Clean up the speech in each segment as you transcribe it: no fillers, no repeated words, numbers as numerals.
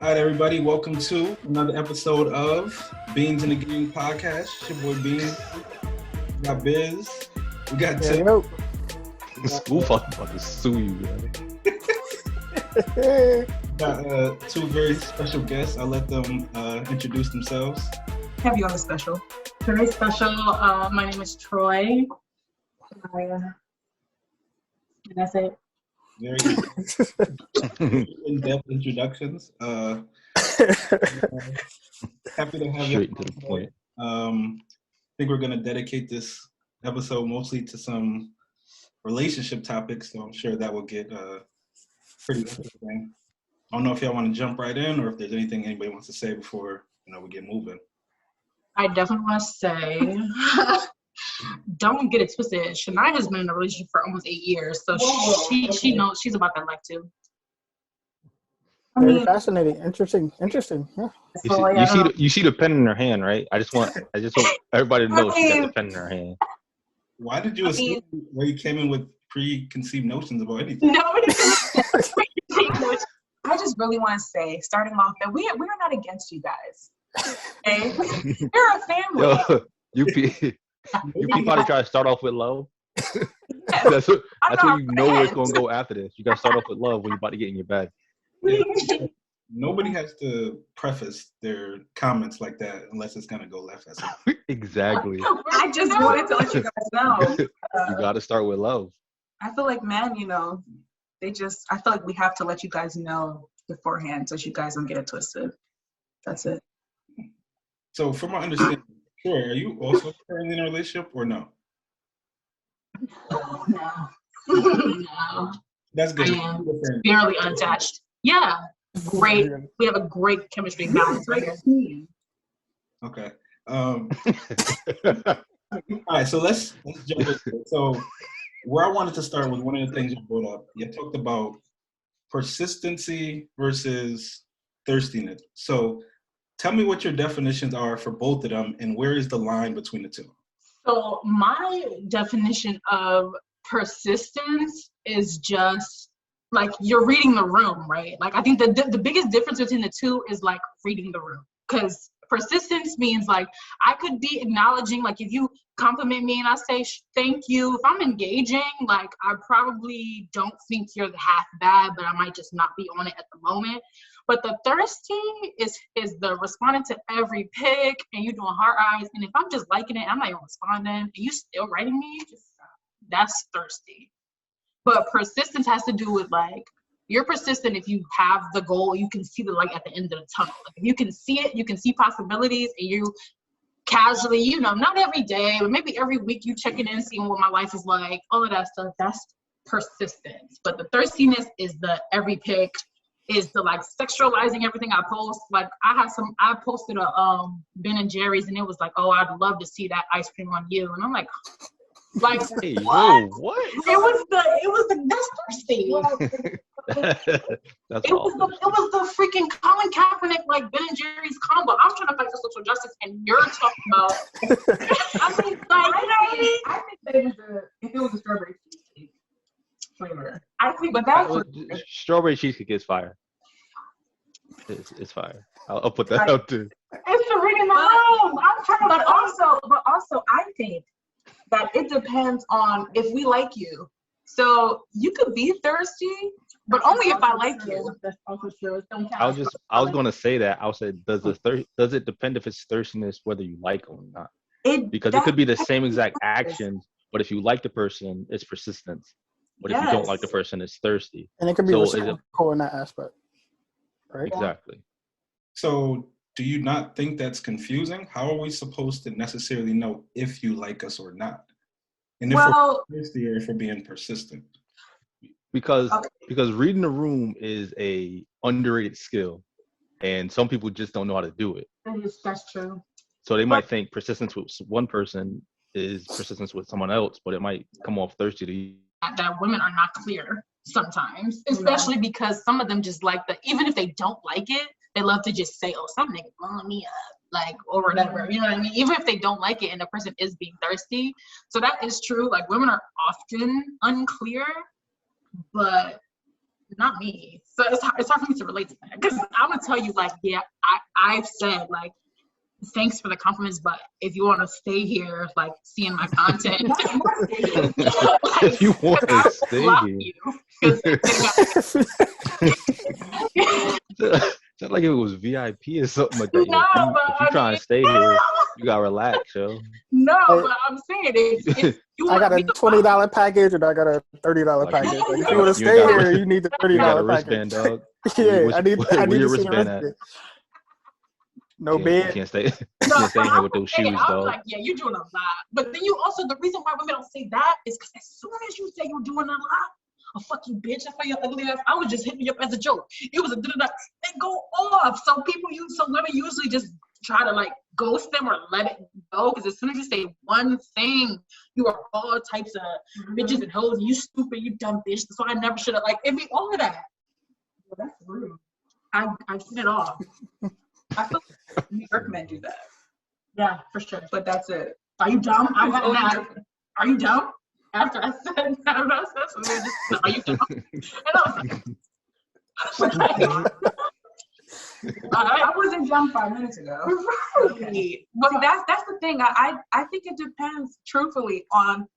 All right, everybody, welcome to another episode of Beans in the Gang podcast. It's your boy Beans. We got Biz. We got Tim. School fucking about to sue you, man. Got two very special guests. I'll let them introduce themselves. Have you on the special? Very special. My name is Troi. And that's it. Very in-depth introductions. Happy to have you. Straight to the point. I think we're going to dedicate this episode mostly to some relationship topics, so I'm sure that will get pretty interesting. I don't know if y'all want to jump right in or if there's anything anybody wants to say before we get moving. I definitely want to say, don't get it twisted. Shenya has been in a relationship for almost 8 years, so she knows she's about that life too. Very fascinating, interesting. Yeah. You see the pen in her hand, right? I just want everybody to know she got the pen in her hand. Why did you assume where you came in with preconceived notions about anything? Nobody I just really want to say, starting off, that we are not against you guys. Okay? We're a family. Yo, you people probably try to start off with love. That's what you know where it's going to go after this. You got to start off with love when you're about to get in your bed. Yeah. Nobody has to preface their comments like that unless it's going to go left. Exactly. I just wanted to let you guys know. You got to start with love. I feel like, man, I feel like we have to let you guys know beforehand so you guys don't get it twisted. That's it. So from my understanding, Troy, are you also currently in a relationship or no? No. No. That's good. I am barely unattached. Yeah. Great. We have a great chemistry balance right here. Okay. All right, so let's jump into it. So where I wanted to start was one of the things you brought up. You talked about persistency versus thirstiness. So tell me what your definitions are for both of them and where is the line between the two? So my definition of persistence is just like you're reading the room, right? Like I think the biggest difference between the two is like reading the room. Because persistence means like I could be acknowledging, like if you compliment me and I say thank you, if I'm engaging, like I probably don't think you're half bad, but I might just not be on it at the moment. But the thirsty is the responding to every pic and you doing heart eyes. And if I'm just liking it, I'm not even responding, and you still writing me, that's thirsty. But persistence has to do with like, you're persistent if you have the goal, you can see the light at the end of the tunnel. Like if you can see it, you can see possibilities, and you casually, not every day, but maybe every week you checking in, seeing what my life is like, all of that stuff. That's persistence. But the thirstiness is the every pic, is the like sexualizing everything I post. Like I posted a Ben and Jerry's and it was like, oh, I'd love to see that ice cream on you. And I'm like hey, what? What? It was that's thirsty. That's It was the freaking Colin Kaepernick like Ben and Jerry's combo. I'm trying to fight for social justice, and you're talking about. I think if it was a strawberry cheesecake flavor, but that's strawberry cheesecake is fire. It's fire. I'll put that out too. It's the ring in the room. I'm trying, but also, I think that it depends on if we like you. So you could be thirsty, but only if I like you. That's also true. I was going to say that. I'll say, does it depend if it's thirstiness whether you like them or not? Because it could be the same exact actions, but if you like the person, it's persistence. But if you don't like the person, it's thirsty. And it could be reciprocal in that aspect, right? Exactly. So do you not think that's confusing? How are we supposed to necessarily know if you like us or not? And if we're thirsty or if we're being persistent? Because reading the room is a underrated skill, and some people just don't know how to do it. That's true. So they might think persistence with one person is persistence with someone else, but it might come off thirsty to you. That women are not clear sometimes, especially because some of them just like even if they don't like it, they love to just say, oh, some nigga blowing me up, like, or whatever, you know what I mean? Even if they don't like it and the person is being thirsty. So that is true. Like, women are often unclear, but not me. So it's hard for me to relate to that because I'm gonna tell you like, yeah, I've said like, thanks for the compliments, but if you want to stay here, like seeing my content, if you want to stay here, it's not like it was VIP or something like that. No, if you trying to stay here, you gotta relax, yo. No, but I'm saying if you I got a $20 package and I got a $30 package. Like, if you want to stay here, you need the $30 package. Dog. Yeah, I need your to see the wristband at? No You bed. can't stay. You can't stay in here with those shoes, I was dog. like, yeah, you're doing a lot. But then you also, the reason why women don't say that is because as soon as you say you're doing a lot, a fuck you bitch, I for your ugly ass, I was just hitting you up as a joke. It was a da-da-da. They go off. So women usually just try to like ghost them or let it go, because as soon as you say one thing, you are all types of bitches and hoes, and you stupid, you dumb bitch. So I never should have, like, it be all of that. Well, that's rude. I've seen it all. I feel like New York men do that. Yeah, for sure. But that's it. Are you dumb? Are you dumb? After I said that, are you dumb? And I was like, I wasn't dumb 5 minutes ago. Right. But that's the thing. I think it depends, truthfully, on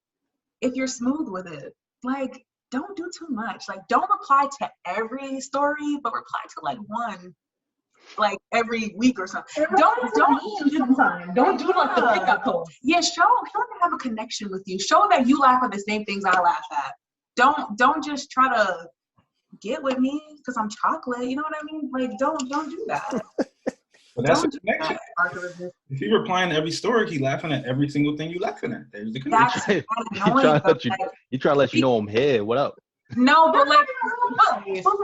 if you're smooth with it. Like, don't do too much. Like, don't reply to every story, but reply to like one, like every week or something. Don't do like the pickup post. Yeah, show them to have a connection with you. Show that you laugh at the same things I laugh at. Don't just try to get with me because I'm chocolate. You know what I mean? Like, don't do that. But that's a connection. If you're replying to every story, he's laughing at every single thing you're laughing at. There's the connection. He try to let you know I'm here. What up? No, but like honestly, some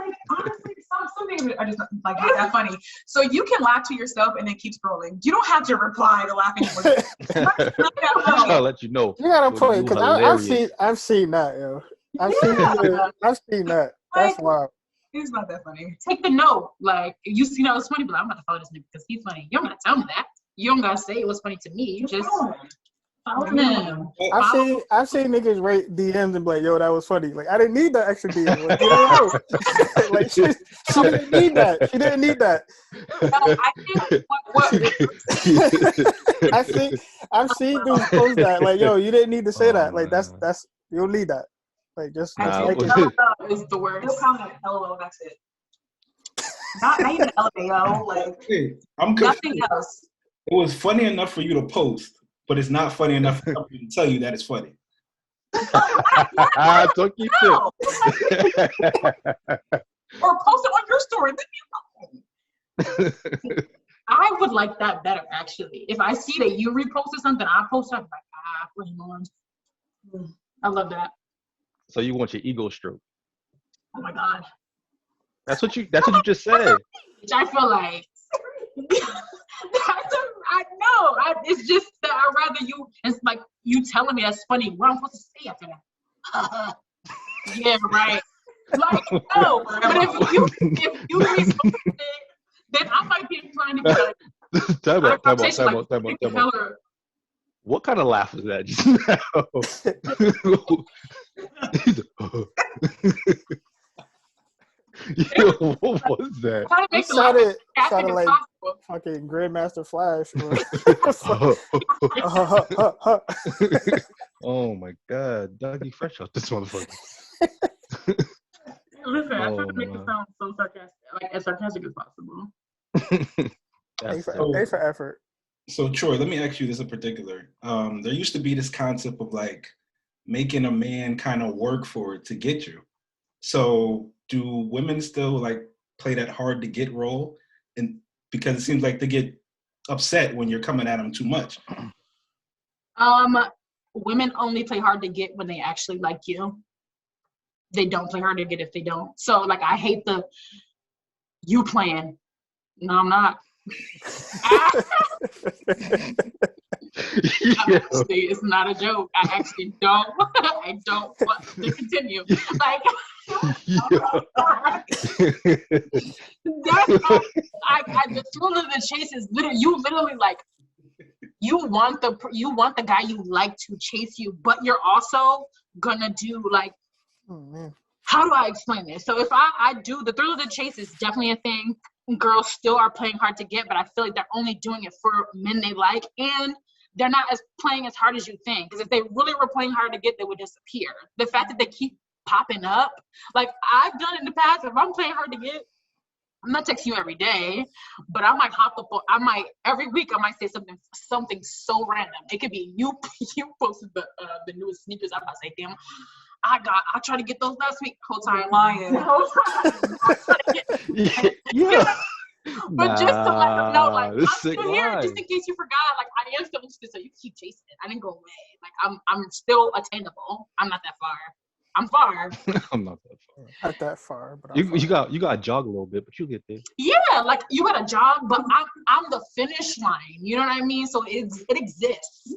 things are just like not that funny. So you can laugh to yourself and then keep scrolling. You don't have to reply to laughing. I'm trying to let you know. You gotta play because I've seen that, yo. I've seen that. That's wild. It's not that funny. Take the note. Like, you know, it's funny, but I'm about to follow this nigga because he's funny. You don't gotta tell me that. You don't gotta say it was funny to me. You just follow him. I've seen niggas write DMs and be like, yo, that was funny. Like, I didn't need that extra DM. Like, you know, like she didn't need that. She didn't need that. No, I think I've seen dudes post that. Like, yo, you didn't need to say that. Like, that's you don't need that. Like, just like it is the word. No comment. LOL. That's it. Not even LMAO. Like, hey, I'm nothing else. It was funny enough for you to post, but it's not funny enough for somebody to tell you that it's funny. Don't keep it. Or post it on your story. Leave me alone. I would like that better, actually. If I see that you reposted something, I post it, I'm like, bring on. I love that. So you want your ego stroke? Oh my God. That's what you just said. I feel like it's just that I'd rather you. It's like you telling me that's funny. What am I supposed to say after that? Yeah, right. Like, no. But if you repost it, then I might be trying to be like. Time out. What kind of laugh was that just now? Yo, what was that? It sounded like fucking Grandmaster Flash. Oh my God, Dougie Fresh out this motherfucker. Listen, I try to make it sound so sarcastic, like as sarcastic as possible. Thanks for effort. So Troi, let me ask you this in particular. There used to be this concept of like making a man kind of work for it to get you. So do women still like play that hard to get role? And because it seems like they get upset when you're coming at them too much. Women only play hard to get when they actually like you. They don't play hard to get if they don't. So like, I hate the you playing. No, I'm not. Honestly, it's not a joke. I actually don't. I don't want to continue. Like, the thrill of the chase is literally like you want the guy you like to chase you, but you're also gonna do like how do I explain this? So if I do, the thrill of the chase is definitely a thing. Girls still are playing hard to get, but I feel like they're only doing it for men they like, and they're not playing as hard as you think. Because if they really were playing hard to get, they would disappear. The fact that they keep popping up, like I've done in the past, if I'm playing hard to get, I'm not texting you every day, but I might hop up. Every week I might say something so random. It could be you posted the newest sneakers. I'm about to say, damn, I tried to get those last week. Whole time lying. Yeah. But just to let them know, like, I'm still here, just in case you forgot. Like, I am still interested, so you keep chasing it. I didn't go away. Like, I'm still attainable. I'm not that far. I'm far. I'm not that far. Not that far, but You got to jog a little bit, but you'll get there. Yeah, like you gotta jog, but I'm the finish line. You know what I mean? So it exists.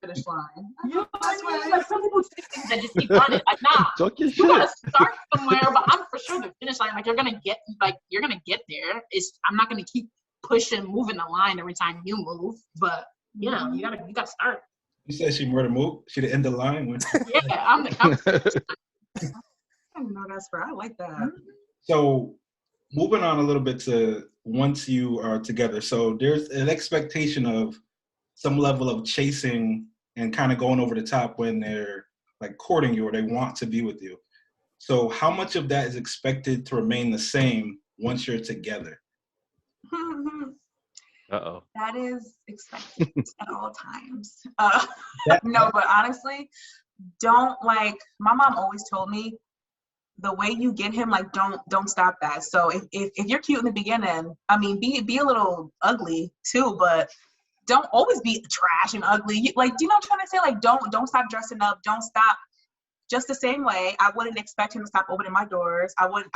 Finish line. Yeah, like some people that just keep running. Like, nah, you gotta start somewhere, but I'm for sure the finish line. Like you're gonna get there. I'm not gonna keep pushing, moving the line every time you move, but you know, you gotta start. You said she more to move. She the end of the line. Yeah, I'm I didn't know that's right. I like that. So moving on a little bit to once you are together. So there's an expectation of some level of chasing and kind of going over the top when they're like courting you or they want to be with you. So how much of that is expected to remain the same once you're together? Uh-oh. That is expected at all times. No, but honestly, don't like. My mom always told me, the way you get him, like don't stop that. So if you're cute in the beginning, I mean, be a little ugly too, but don't always be trash and ugly. Like, do you know what I'm trying to say? Like, don't stop dressing up. Don't stop. Just the same way, I wouldn't expect him to stop opening my doors. I wouldn't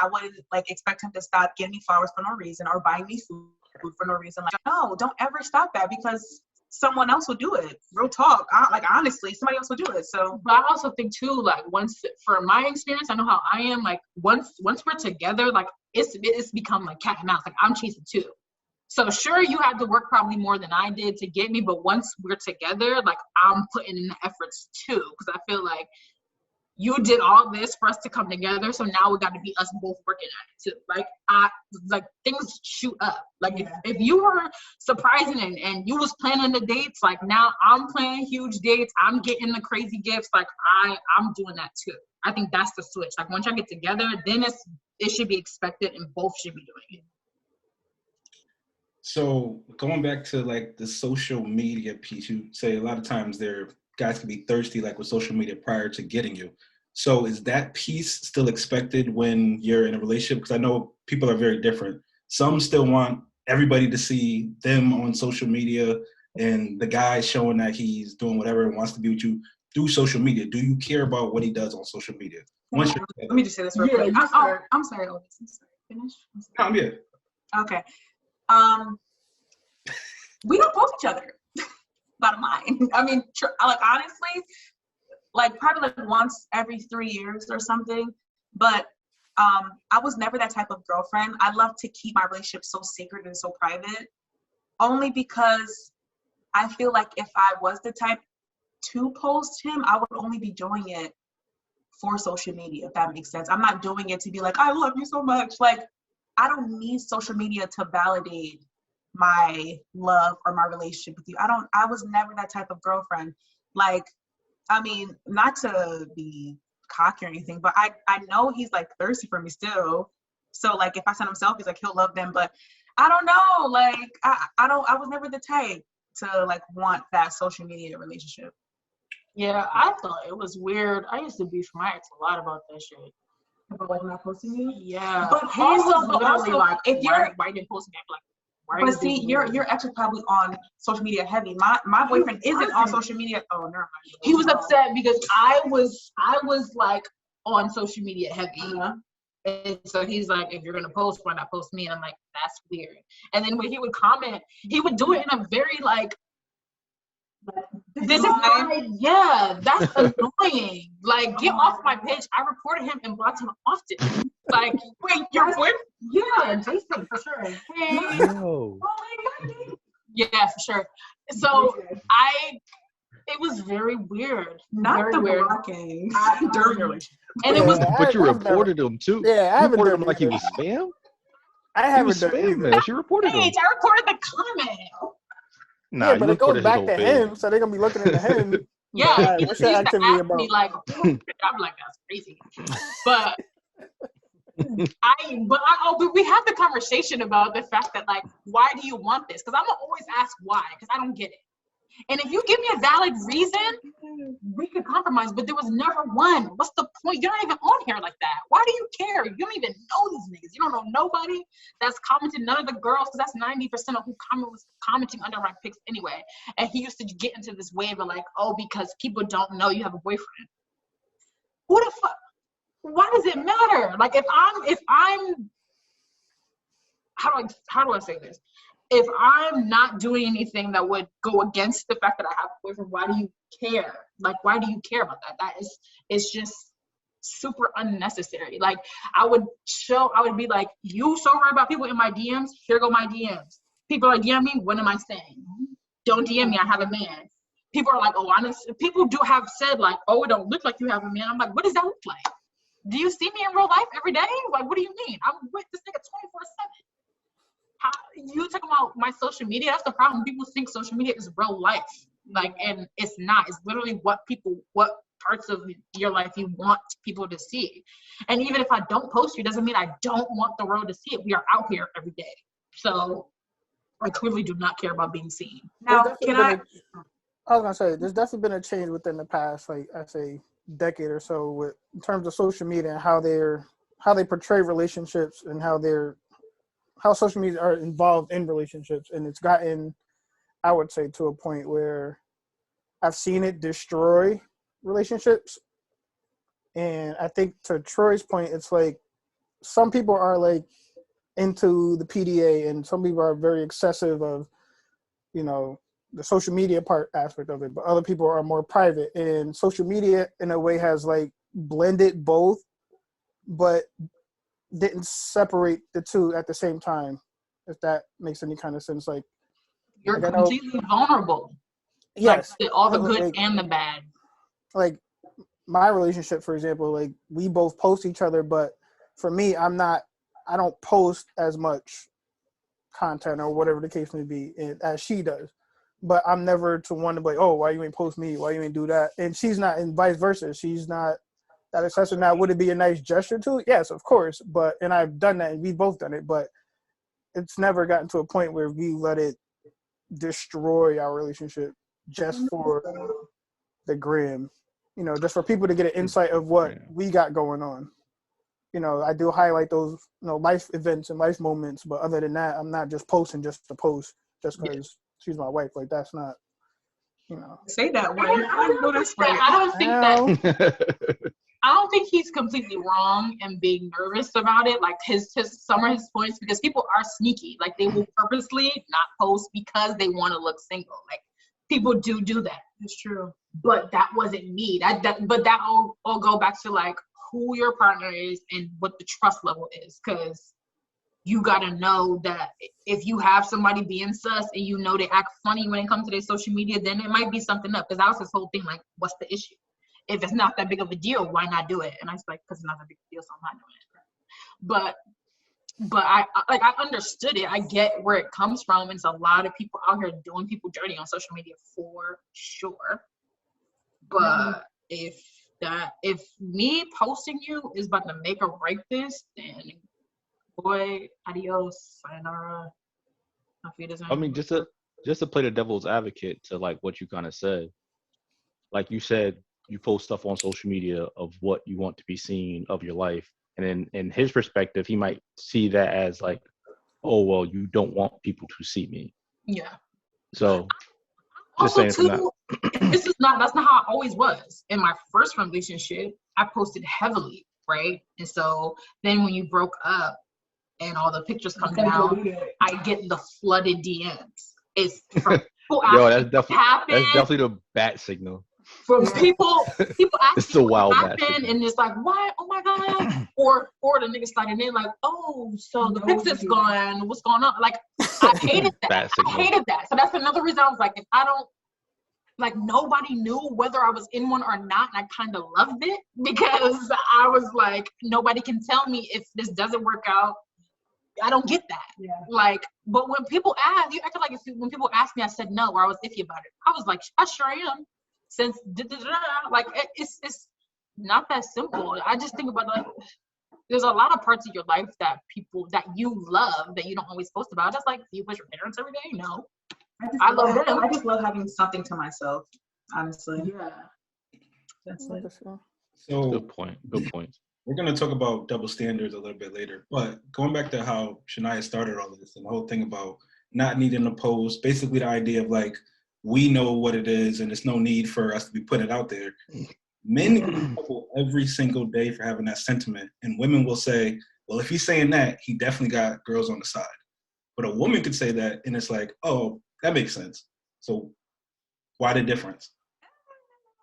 like expect him to stop getting me flowers for no reason or buying me food for no reason. Like, no, don't ever stop that because someone else will do it. Real talk. Like, honestly, somebody else will do it. So, but I also think too, like for my experience, I know how I am. Like once we're together, like it's become like cat and mouse. Like I'm chasing too. So sure, you had to work probably more than I did to get me, but once we're together, like I'm putting in the efforts too, because I feel like you did all this for us to come together, so now we got to be us both working at it too. Like things shoot up. Like if you were surprising and you was planning the dates, like now I'm planning huge dates. I'm getting the crazy gifts. Like I'm doing that too. I think that's the switch. Like once y'all get together, then it should be expected and both should be doing it. So going back to like the social media piece, you say a lot of times guys can be thirsty like with social media prior to getting you. So is that piece still expected when you're in a relationship? Because I know people are very different. Some still want everybody to see them on social media and the guy showing that he's doing whatever and wants to be with you through social media. Do you care about what he does on social media? Let me just say this real quick. I'm sorry, Elvis. I'm sorry. Finish? Yeah. Okay. We don't post each other. Bottom line. I mean, like honestly, like probably like once every 3 years or something. But I was never that type of girlfriend. I love to keep my relationship so secret and so private, only because I feel like if I was the type to post him, I would only be doing it for social media, if that makes sense. I'm not doing it to be like, I love you so much. Like, I don't need social media to validate my love or my relationship with you. I was never that type of girlfriend. Like, I mean, not to be cocky or anything, but I know he's like thirsty for me still. So like if I send him selfies, like he'll love them, but I don't know. Like I was never the type to like want that social media relationship. Yeah, I thought it was weird. I used to beef my ex a lot about that shit. About like not posting you? Yeah. But also, like if you're why didn't post me? Like, but see, your ex is probably on social media heavy. My boyfriend isn't on social media. Oh, never mind. He was upset because I was like on social media heavy. Uh-huh. And so he's like, if you're gonna post, why not post me? And I'm like, that's weird. And then when he would comment, he would do it in a very like, this is yeah, that's annoying. Like, get off my page. I reported him and blocked him often. Like, wait, your boyfriend? Yeah, Jason, for sure. Hey. No. Oh my God. Yeah, for sure. So it was very weird. Not very the weird. blocking during your relationship. And it was. But you reported him too. Yeah, I you haven't reported done him like he either. was spam. I haven't done spam, either. man. She reported him. I reported the comment. Nah, Yeah, you but it goes reported his back whole to page. him, so they're gonna be looking into him. Yeah, But, he what's used your to activity ask about? me like, I'm like, that's crazy. But but we had the conversation about the fact that like, why do you want this? Because I'm gonna always ask why, because I don't get it. And if you give me a valid reason, we could compromise. But there was never one. What's the point? You're not even on here like that. Why do you care? You don't even know these niggas. You don't know nobody that's commenting. None of the girls, because that's 90% of who was commenting under my pics anyway. And he used to get into this wave of like, oh, because people don't know you have a boyfriend. Who the fuck? Why does it matter? Like if I'm how do I say this? If I'm not doing anything that would go against the fact that I have a boyfriend, why do you care? Like, why do you care about that? It's just super unnecessary. Like, I would be like, you so worried about people in my DMs? Here go my DMs. People are DMing me, what am I saying? Don't DM me, I have a man. People are like, oh, honestly, people do have said like, oh, it don't look like you have a man. I'm like, what does that look like? Do you see me in real life every day? Like, what do you mean? I'm with this nigga 24/7. You talking about my social media? That's the problem. People think social media is real life, like, and it's not. It's literally what parts of your life you want people to see. And even if I don't post you, doesn't mean I don't want the world to see it. We are out here every day, so I clearly do not care about being seen. Now, I was gonna say there's definitely been a change within the past, like I say, decade or so, with in terms of social media and how they portray relationships and how social media are involved in relationships. And it's gotten, I would say, to a point where I've seen it destroy relationships. And I think to Troy's point, it's like some people are like into the PDA and some people are very excessive of, you know, the social media aspect of it, but other people are more private. And social media in a way has like blended both, but didn't separate the two at the same time, if that makes any kind of sense. Like, you're completely vulnerable. Yes. Like, all the good and the bad. Like my relationship, for example, like we both post each other, but for me, I don't post as much content or whatever the case may be as she does. But I'm never to one to be like, oh, why you ain't post me? Why you ain't do that? And she's not, and vice versa. She's not that excessive. Now, would it be a nice gesture too? Yes, of course. And I've done that, and we've both done it. But it's never gotten to a point where we let it destroy our relationship just for the gram. You know, just for people to get an insight of what we got going on. You know, I do highlight those, you know, life events and life moments. But other than that, I'm not just posting just to post just because she's my wife. Like, that's not, you know. Say that way. I don't think he's completely wrong in being nervous about it. Like some of his points, because people are sneaky. Like, they will purposely not post because they want to look single. Like, people do that. It's true. But that wasn't me. But that all go back to like who your partner is and what the trust level is. Because you gotta know that if you have somebody being sus and you know they act funny when it comes to their social media, then it might be something up. Because that was his whole thing. Like, what's the issue? If it's not that big of a deal, why not do it? And I was like, because it's not that big of a deal, so I'm not doing it. But I understood it. I get where it comes from. It's a lot of people out here doing people dirty on social media for sure. But if me posting you is about to make or break this, then boy, adios, sayonara. I mean, just to play the devil's advocate to like what you kind of said. Like you said, you post stuff on social media of what you want to be seen of your life. And in his perspective, he might see that as like, oh, well, you don't want people to see me. Yeah. So just saying too, that's not how I always was. In my first relationship, I posted heavily, right? And so then when you broke up and all the pictures come down, I get the flooded DMs. It's from people that's definitely the bat signal. From people asking it's a wild what happened, and it's like, why? Oh my god! or the niggas sliding in like, oh, so the picture's gone. What's going on? Like, I hated that. I hated that. So that's another reason I was like, if I don't like nobody knew whether I was in one or not, and I kind of loved it because I was like, nobody can tell me if this doesn't work out. I don't get that. Yeah. Like, but when people ask, you acted like when people asked me, I said no, or I was iffy about it. I was like, I sure am. Since like it's not that simple. I just think about like, there's a lot of parts of your life that you love that you don't always post about. Just like, do you with your parents every day? No. I love them. I just love having something to myself, honestly. Yeah. That's it. So Good point. we're going to talk about double standards a little bit later, but going back to how Shania started all of this and the whole thing about not needing to post, basically the idea of like, we know what it is and there's no need for us to be putting it out there. Men get in trouble every single day for having that sentiment, and women will say, well, if he's saying that, he definitely got girls on the side. But a woman could say that, and it's like, oh, that makes sense. So why the difference?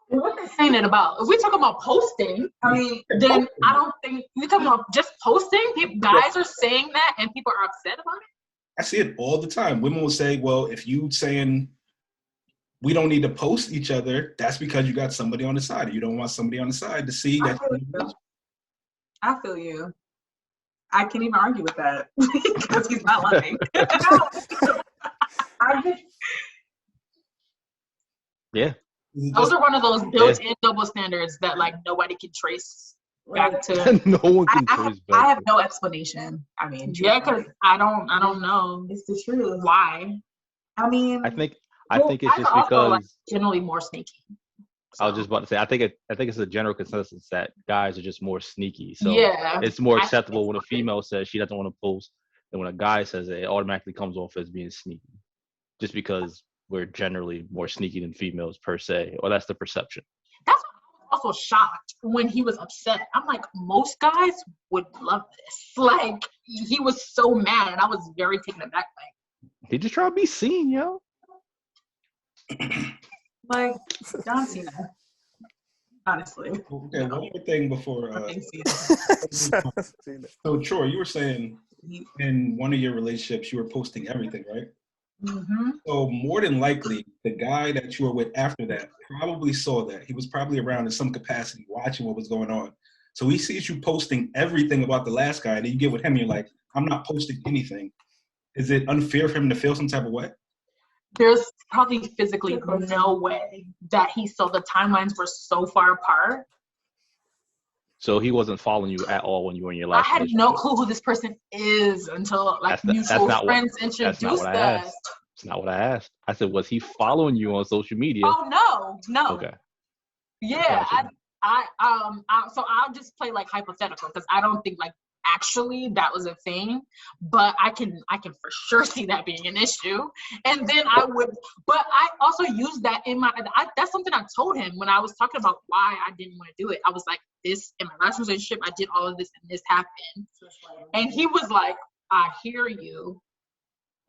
What are they saying it about? If we talk about posting, I mean, then I don't think we talking about just posting. Guys are saying that, and people are upset about it. I see it all the time. Women will say, well, if you saying we don't need to post each other, that's because you got somebody on the side. You don't want somebody on the side to see that. I feel you. I can't even argue with that because he's not lying. Yeah. Those are one of those built-in double standards that like nobody can trace back to. No one can trace back. I have no explanation. I mean, Yeah, because I don't know. It's the truth. Why? I mean, I think it's just also, because like, generally more sneaky. I was just about to say I think it's a general consensus that guys are just more sneaky. So yeah, it's more acceptable when a female says she doesn't want to post than when a guy says it automatically comes off as being sneaky. Just because we're generally more sneaky than females per se, or that's the perception. That's why I was also shocked when he was upset. I'm like, most guys would love this. Like, he was so mad, and I was very taken aback by it. He just trying to be seen, yo. like John Cena. Honestly. Okay, one more thing before. So, Troi, you were saying in one of your relationships you were posting everything, right? Mm-hmm. So more than likely, the guy that you were with after that probably saw that. He was probably around in some capacity watching what was going on. So he sees you posting everything about the last guy, and then you get with him and you're like, I'm not posting anything. Is it unfair for him to feel some type of way? There's probably physically no way that he saw the timelines were so far apart. So he wasn't following you at all when you were in your last I had no clue who this person is until like mutual friends introduced us. That's not what I asked. I said, was he following you on social media? Oh no. Okay. Yeah, Gotcha. So I'll just play like hypothetical because I don't think like actually that was a thing, but I can for sure see that being an issue. And then but I also use that in that's something I told him when I was talking about why I didn't want to do it. I was like, this in my last relationship, I did all of this and this happened. And he was like, I hear you,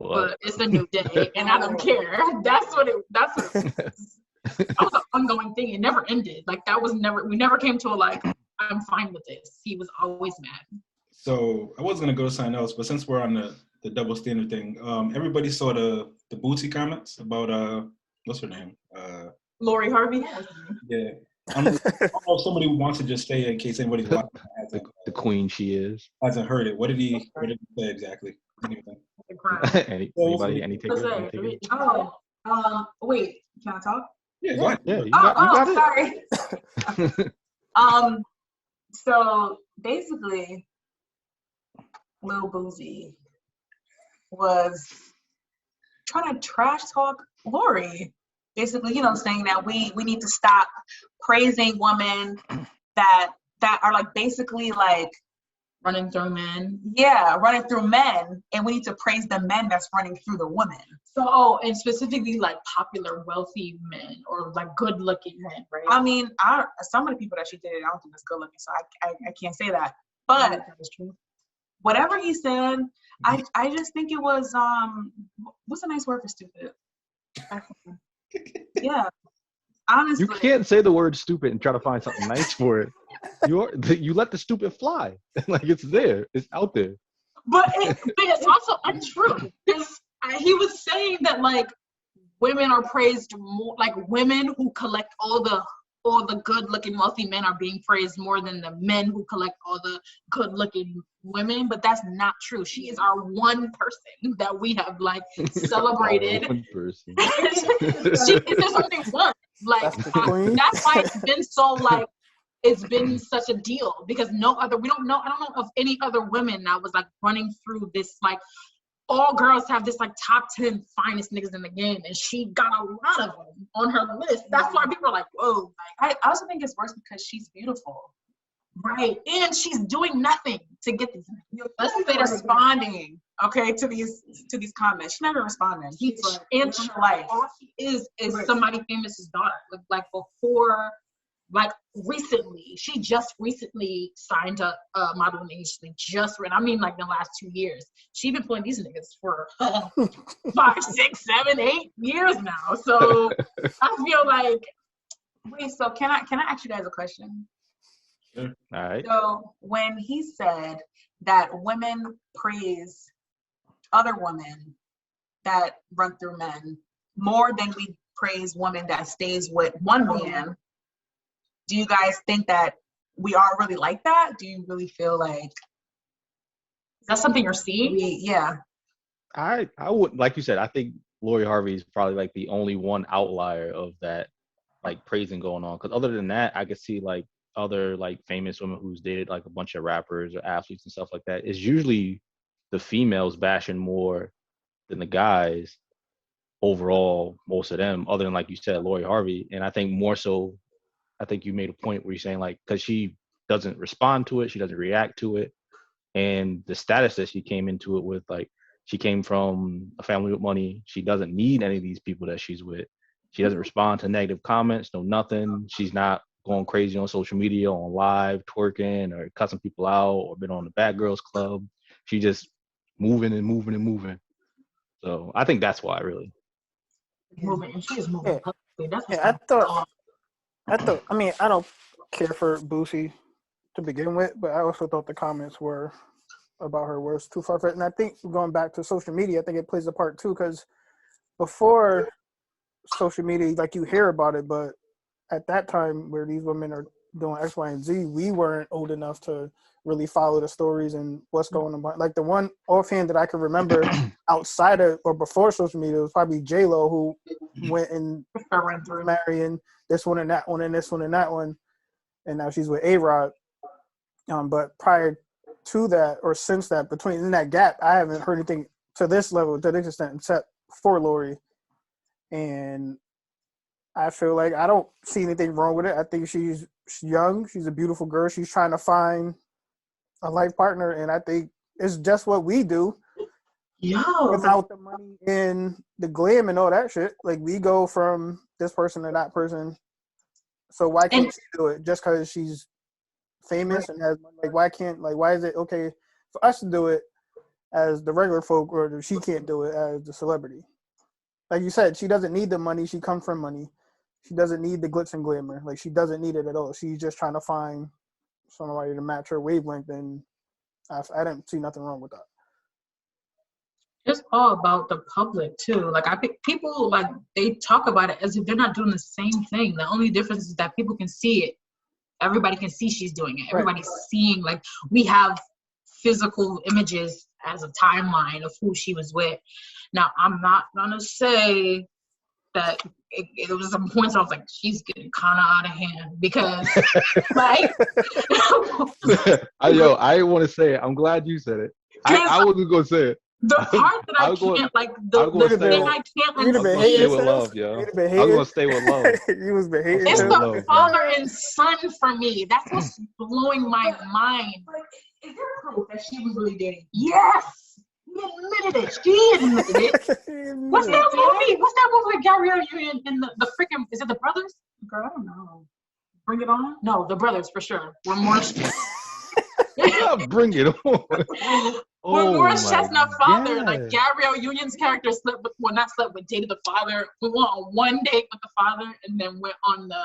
but it's a new day and I don't care. That's what it was. That was an ongoing thing. It never ended. Like we never came to a like, I'm fine with this. He was always mad. So I was gonna go to something else, but since we're on the double standard thing, everybody saw the Bootsy comments about what's her name? Lori Harvey. Yeah. I don't know if somebody wants to just say it in case anybody's watching. The queen she is. Hasn't heard it. What did he say exactly? Anything? Any takers? Wait, can I talk? Yeah, go ahead. Yeah, you got it. Sorry. So basically, Lil Boozy was trying to trash talk Lori. Basically, saying that we need to stop praising women that are like basically like running through men. Yeah, running through men, and we need to praise the men that's running through the women. So, and specifically like popular, wealthy men or like good-looking men, right? I mean, some of the people that she dated, I don't think that's good-looking, so I can't say that. But that is true. Whatever he said, I just think it was what's a nice word for stupid? Yeah, honestly. You can't say the word stupid and try to find something nice for it. You let the stupid fly. Like it's there. It's out there. But it's also untrue. Because he was saying that like women are praised more, like women who collect all the good-looking wealthy men are being praised more than the men who collect all the good-looking women, but that's not true. She is our one person that we have like celebrated. One person. There's only one. Like that's why it's been so like it's been such a deal, because I don't know of any other women that was like running through this like all girls have this like top 10 finest niggas in the game, and she got a lot of them on her list. That's why people are like, whoa. Like, I also think it's worse because she's beautiful. Right. And she's doing nothing to get these. Let's say responding, okay, to these comments. She's never responding. She's and all she is somebody famous's daughter. Like before, like recently, she just recently signed up modeling agency. I mean, like in the last 2 years. She's been playing these niggas for 5, 6, 7, 8 years now. So I feel like. Wait, so can I ask you guys a question? All right. So when he said that women praise other women that run through men more than we praise women that stays with one man, do you guys think that we are really like that? Do you really feel like that's something you're seeing? Yeah. I would, like you said, I think Lori Harvey is probably like the only one outlier of that like praising going on. Because other than that, I could see like other like famous women who's dated like a bunch of rappers or athletes and stuff like that. It's usually the females bashing more than the guys overall, most of them, other than like you said, Lori Harvey. And I think more so, I think you made a point where you're saying like, because she doesn't respond to it, she doesn't react to it. And the status that she came into it with, like she came from a family with money. She doesn't need any of these people that she's with. She doesn't respond to negative comments, no nothing. She's not going crazy on social media, on live, twerking or cussing people out or been on the Bad Girls Club. She just moving and moving and moving. So I think that's why, really. Moving, and she is moving. I thought, I mean, I don't care for Boosie to begin with, but I also thought the comments were about her was too far-fetched. And I think going back to social media, I think it plays a part too, because before social media, like you hear about it, but at that time where these women are doing X, Y, and Z, we weren't old enough to really follow the stories and what's going on. Like the one offhand that I can remember outside of or before social media was probably J-Lo, who went and marrying this one and that one and this one and that one, and now she's with A-Rod. But prior to that or since that, in that gap, I haven't heard anything to this level, to this extent, except for Lori. And I feel like I don't see anything wrong with it. I think she's young. She's a beautiful girl. She's trying to find a life partner, and I think it's just what we do. Without the money and the glam and all that shit. Like, we go from this person to that person. So why can't she do it just because she's famous and has money? Like, why is it okay for us to do it as the regular folk, or she can't do it as the celebrity? Like you said, she doesn't need the money. She comes from money. She doesn't need the glitz and glamour. Like, she doesn't need it at all. She's just trying to find somebody to match her wavelength, and I didn't see nothing wrong with that. It's all about the public too. Like, I think people, like, they talk about it as if they're not doing the same thing. The only difference is that people can see it. Everybody can see she's doing it. Everybody's seeing, like, we have physical images as a timeline of who she was with. Now, I'm not gonna say that it was some points I was like, she's getting kind of out of hand, because like I want to say it. I'm glad you said it. I wasn't gonna say it. The part that I can't, like, the thing I can't stay with love, yo. I was gonna stay with love. You was behaving. It's the father and son for me. That's what's blowing my mind. Like, is there proof that she was really dating? Yes. He admitted it. She admitted it. What's that movie? What's that movie with Gabrielle Union and the freaking, is it The Brothers? Girl, I don't know. Bring It On? No, The Brothers for sure. Remorse. Bring it on. Remorse Chestnut father. Like, Gabrielle Union's character dated the father. We went on one date with the father and then went on the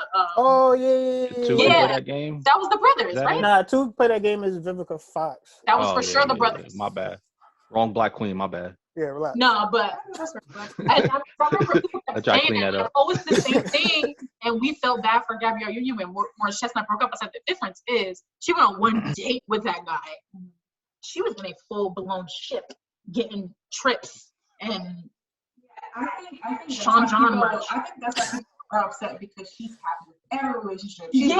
Two play that game? That was The Brothers, right? Nah, Two Play That Game is Vivica Fox. That was for sure The Brothers. My bad. Wrong Black Queen, my bad. Yeah, relax. No, but I remember people kept saying that. Oh, it's the same thing, and we felt bad for Gabrielle Union when Chestnut broke up. I said the difference is she went on one date with that guy. She was in a full-blown ship, getting trips and I think Sean John much. I think that's why people are upset because she's happy with every relationship. She's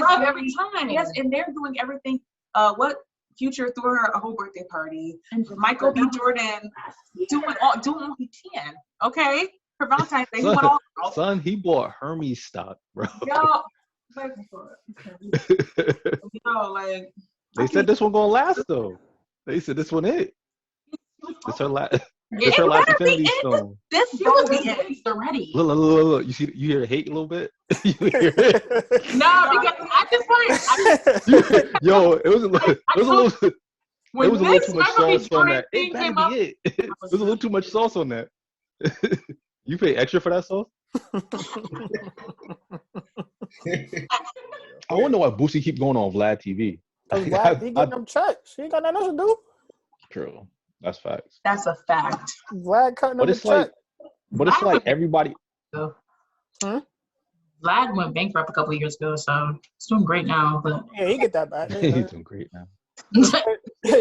love every time. Yes, and they're doing everything. What Future threw her a whole birthday party, and Michael B. Jordan doing all he can. Okay, for Valentine's Day, he went all out. Son, he bought Hermes stock, bro. Yo, like they said this one gonna last though. They said this one it. This her last. This her last Infinity Stone. This will be it already. Look. You hear the hate a little bit? You hear it? No, because at this point, yo, it was a little too much sauce on that. It better be it. It was a little too much sauce on that. You pay extra for that sauce? I wonder why Boosie keep going on Vlad TV. Vlad, he getting them checks. He ain't got nothing else to do. True. That's facts. That's a fact. Vlad cutting them check. But it's like everybody. Vlad went bankrupt a couple of years ago, so he's doing great now. But yeah, he get that back. He's doing great now. He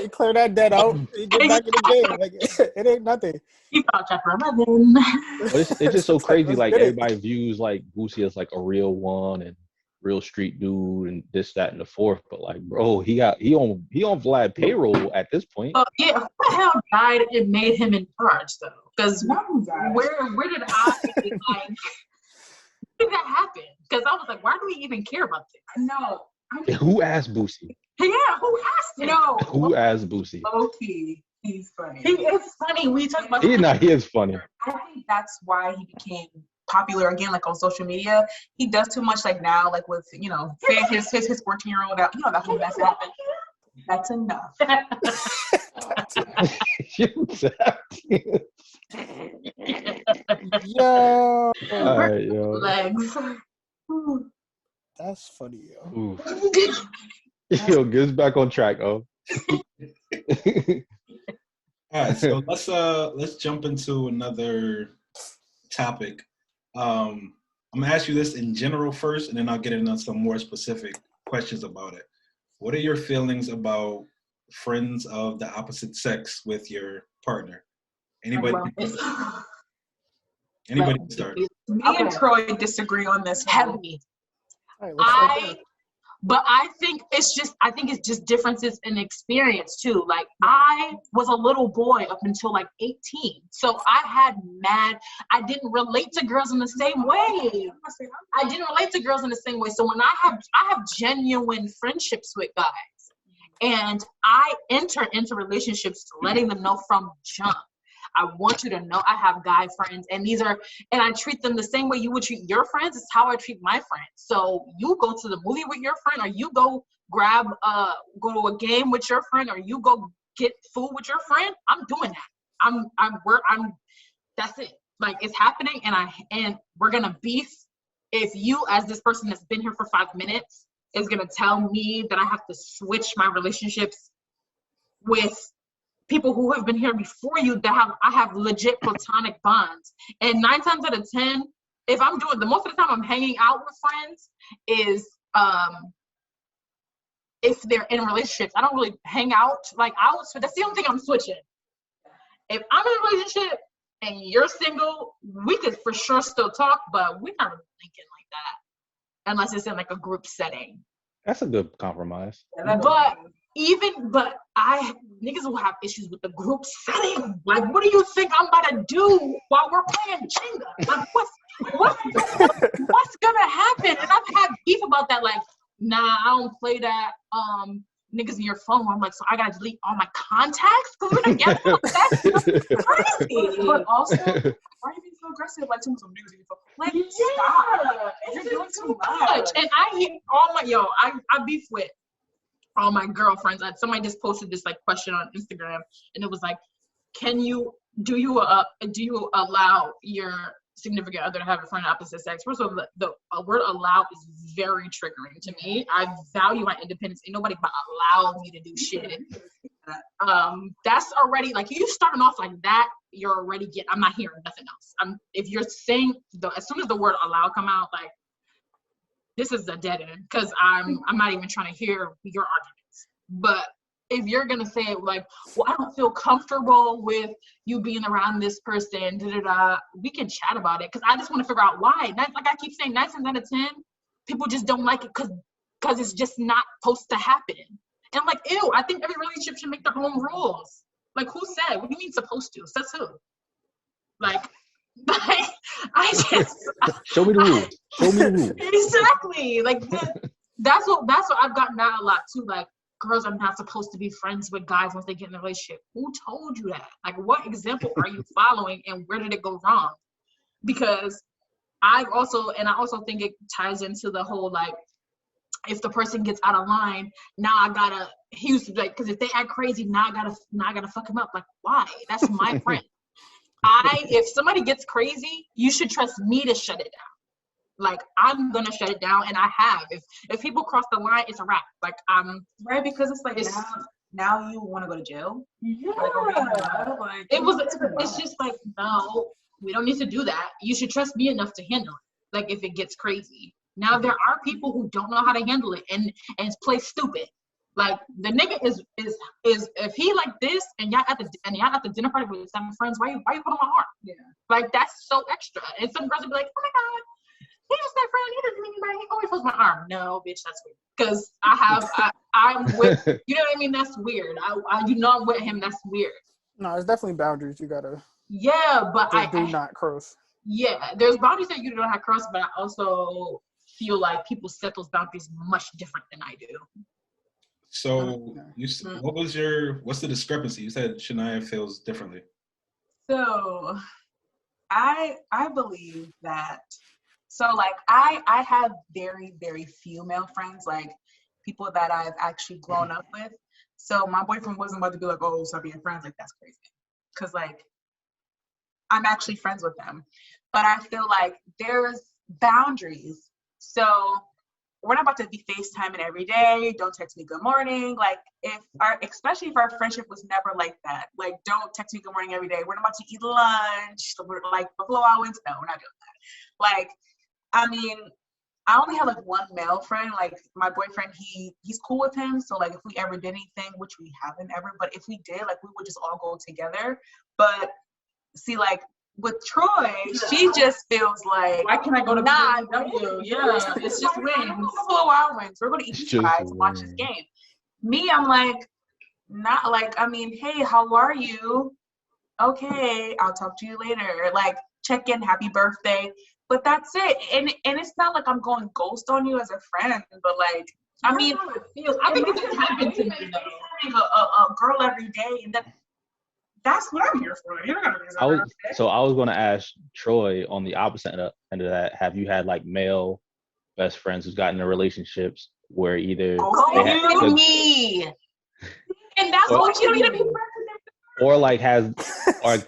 clear that debt out. He get back in the game. Like it ain't nothing. He found chapter 11. But it's just so crazy. Like everybody views like Boosie as like a real one and real street dude and this, that, and the fourth. But like, bro, he on Vlad payroll at this point. Yeah, who the hell died and made him in charge though? Because where did I like? Did that happen? Because I was like, why do we even care about this? No. Who asked Boosie? Yeah, who asked him? No. Who asked Boosie? Low-key, he's funny. He is funny. We talk about he is funny. I think that's why he became popular again, like on social media. He does too much like now, like with, his 14-year-old, that whole mess happened. That's enough. Yo. All right, yo. Legs. That's funny, yo. Yo, get us back on track, All right, so let's jump into another topic. I'm gonna ask you this in general first, and then I'll get into some more specific questions about it. What are your feelings about friends of the opposite sex with your partner? Anybody can start. Me and Troi disagree on this Heavily. Right, I think it's just differences in experience too. Like I was a little boy up until like 18. So I didn't relate to girls in the same way. So when I have genuine friendships with guys, and I enter into relationships letting them know from jump. I want you to know I have guy friends, and I treat them the same way you would treat your friends. It's how I treat my friends. So you go to the movie with your friend, or you go go to a game with your friend, or you go get food with your friend. I'm doing that. That's it. Like it's happening, and we're gonna beef if you, as this person that's been here for 5 minutes, is gonna tell me that I have to switch my relationships with people who have been here before you I have legit platonic bonds. And 9 times out of 10, if I'm doing the most of the time I'm hanging out with friends is if they're in relationships. I don't really hang out. Like that's the only thing I'm switching. If I'm in a relationship and you're single, we could for sure still talk, but we're not really thinking like that unless it's in like a group setting. That's a good compromise. But niggas will have issues with the group setting. Like, what do you think I'm about to do while we're playing Jenga? Like, what's gonna happen? And I've had beef about that. Like, nah, I don't play that. Niggas in your phone. I'm like, so I gotta delete all my contacts because we're together. That's crazy. But also, why are you being so aggressive? Like, some niggas in your phone. Like, stop. You're doing too much. And I hear I beef with all my girlfriends. Somebody just posted this like question on Instagram, and it was like, do you allow your significant other to have a friend of opposite sex? First of all, the word allow is very triggering to me. I value my independence. Ain't nobody but allow me to do shit. That's already, like, you starting off like that, you're already I'm not hearing nothing else. If you're saying, as soon as the word allow come out, like, this is a dead end, because I'm not even trying to hear your arguments. But if you're gonna say it like, well, I don't feel comfortable with you being around this person, we can chat about it, because I just want to figure out why. Like I keep saying, 9 times out of 10, people just don't like it because it's just not supposed to happen. And I'm like, ew, I think every relationship should make their own rules. Like, who said? What do you mean supposed to? Says who? Like I just show me the rules. Show me the rules. Exactly. Like that's what I've gotten out a lot too. Like, girls are not supposed to be friends with guys once they get in a relationship. Who told you that? Like, what example are you following, and where did it go wrong? Because I also think it ties into the whole, like, if the person gets out of line, now he used to be like, because if they act crazy, now I gotta fuck him up. Like, why? That's my friend. If somebody gets crazy, you should trust me to shut it down. Like, I'm gonna shut it down, and I have. If people cross the line, it's a wrap. Like, right, because it's like, now you want to go to jail. Yeah. Like, it's just like, no, we don't need to do that. You should trust me enough to handle it. Like, if it gets crazy. Now there are people who don't know how to handle it and play stupid. Like, the nigga is if he like this and y'all at the dinner party with 7 friends, why you put on my arm? Yeah. Like, that's so extra. And some girls will be like, oh my God, he's just my friend. He doesn't mean anybody. He always holds my arm. No, bitch, that's weird. Because I'm with, you know what I mean? That's weird. You know I'm with him. That's weird. No, it's definitely boundaries you gotta. Yeah, but I do not cross. Yeah, there's boundaries that you don't have to cross, but I also feel like people set those boundaries much different than I do. So what's the discrepancy? You said Shania feels differently. So I believe that, so like I have very, very few male friends, like people that I've actually grown up with. So my boyfriend wasn't about to be like, oh, stop being friends. Like, that's crazy. Cause like, I'm actually friends with them. But I feel like there's boundaries. So we're not about to be FaceTiming every day. Don't text me good morning. Like, especially if our friendship was never like that. Like, don't text me good morning every day. We're not about to eat lunch. We're like Buffalo Wild Wings. No, we're not doing that. Like, I mean, I only have like one male friend. Like, my boyfriend, he's cool with him. So like, if we ever did anything, which we haven't ever, but if we did, like, we would just all go together. But see, like, with Troi, she just feels like, why can't I go to BMW? Yeah, it's just wings. Buffalo Wild Wings. We're going to eat these fries and watch this game. Me, I'm like, not like, I mean, hey, how are you? Okay, I'll talk to you later. Like, check in, happy birthday. But that's it. And it's not like I'm going ghost on you as a friend, but like, I mean, I think it just happened to me though. A girl every day, and that's what I'm here for. You're not gonna I was going to ask Troi on the opposite end of that. Have you had like male best friends who's gotten into relationships where either me, and that's what you don't need to be friends with, or like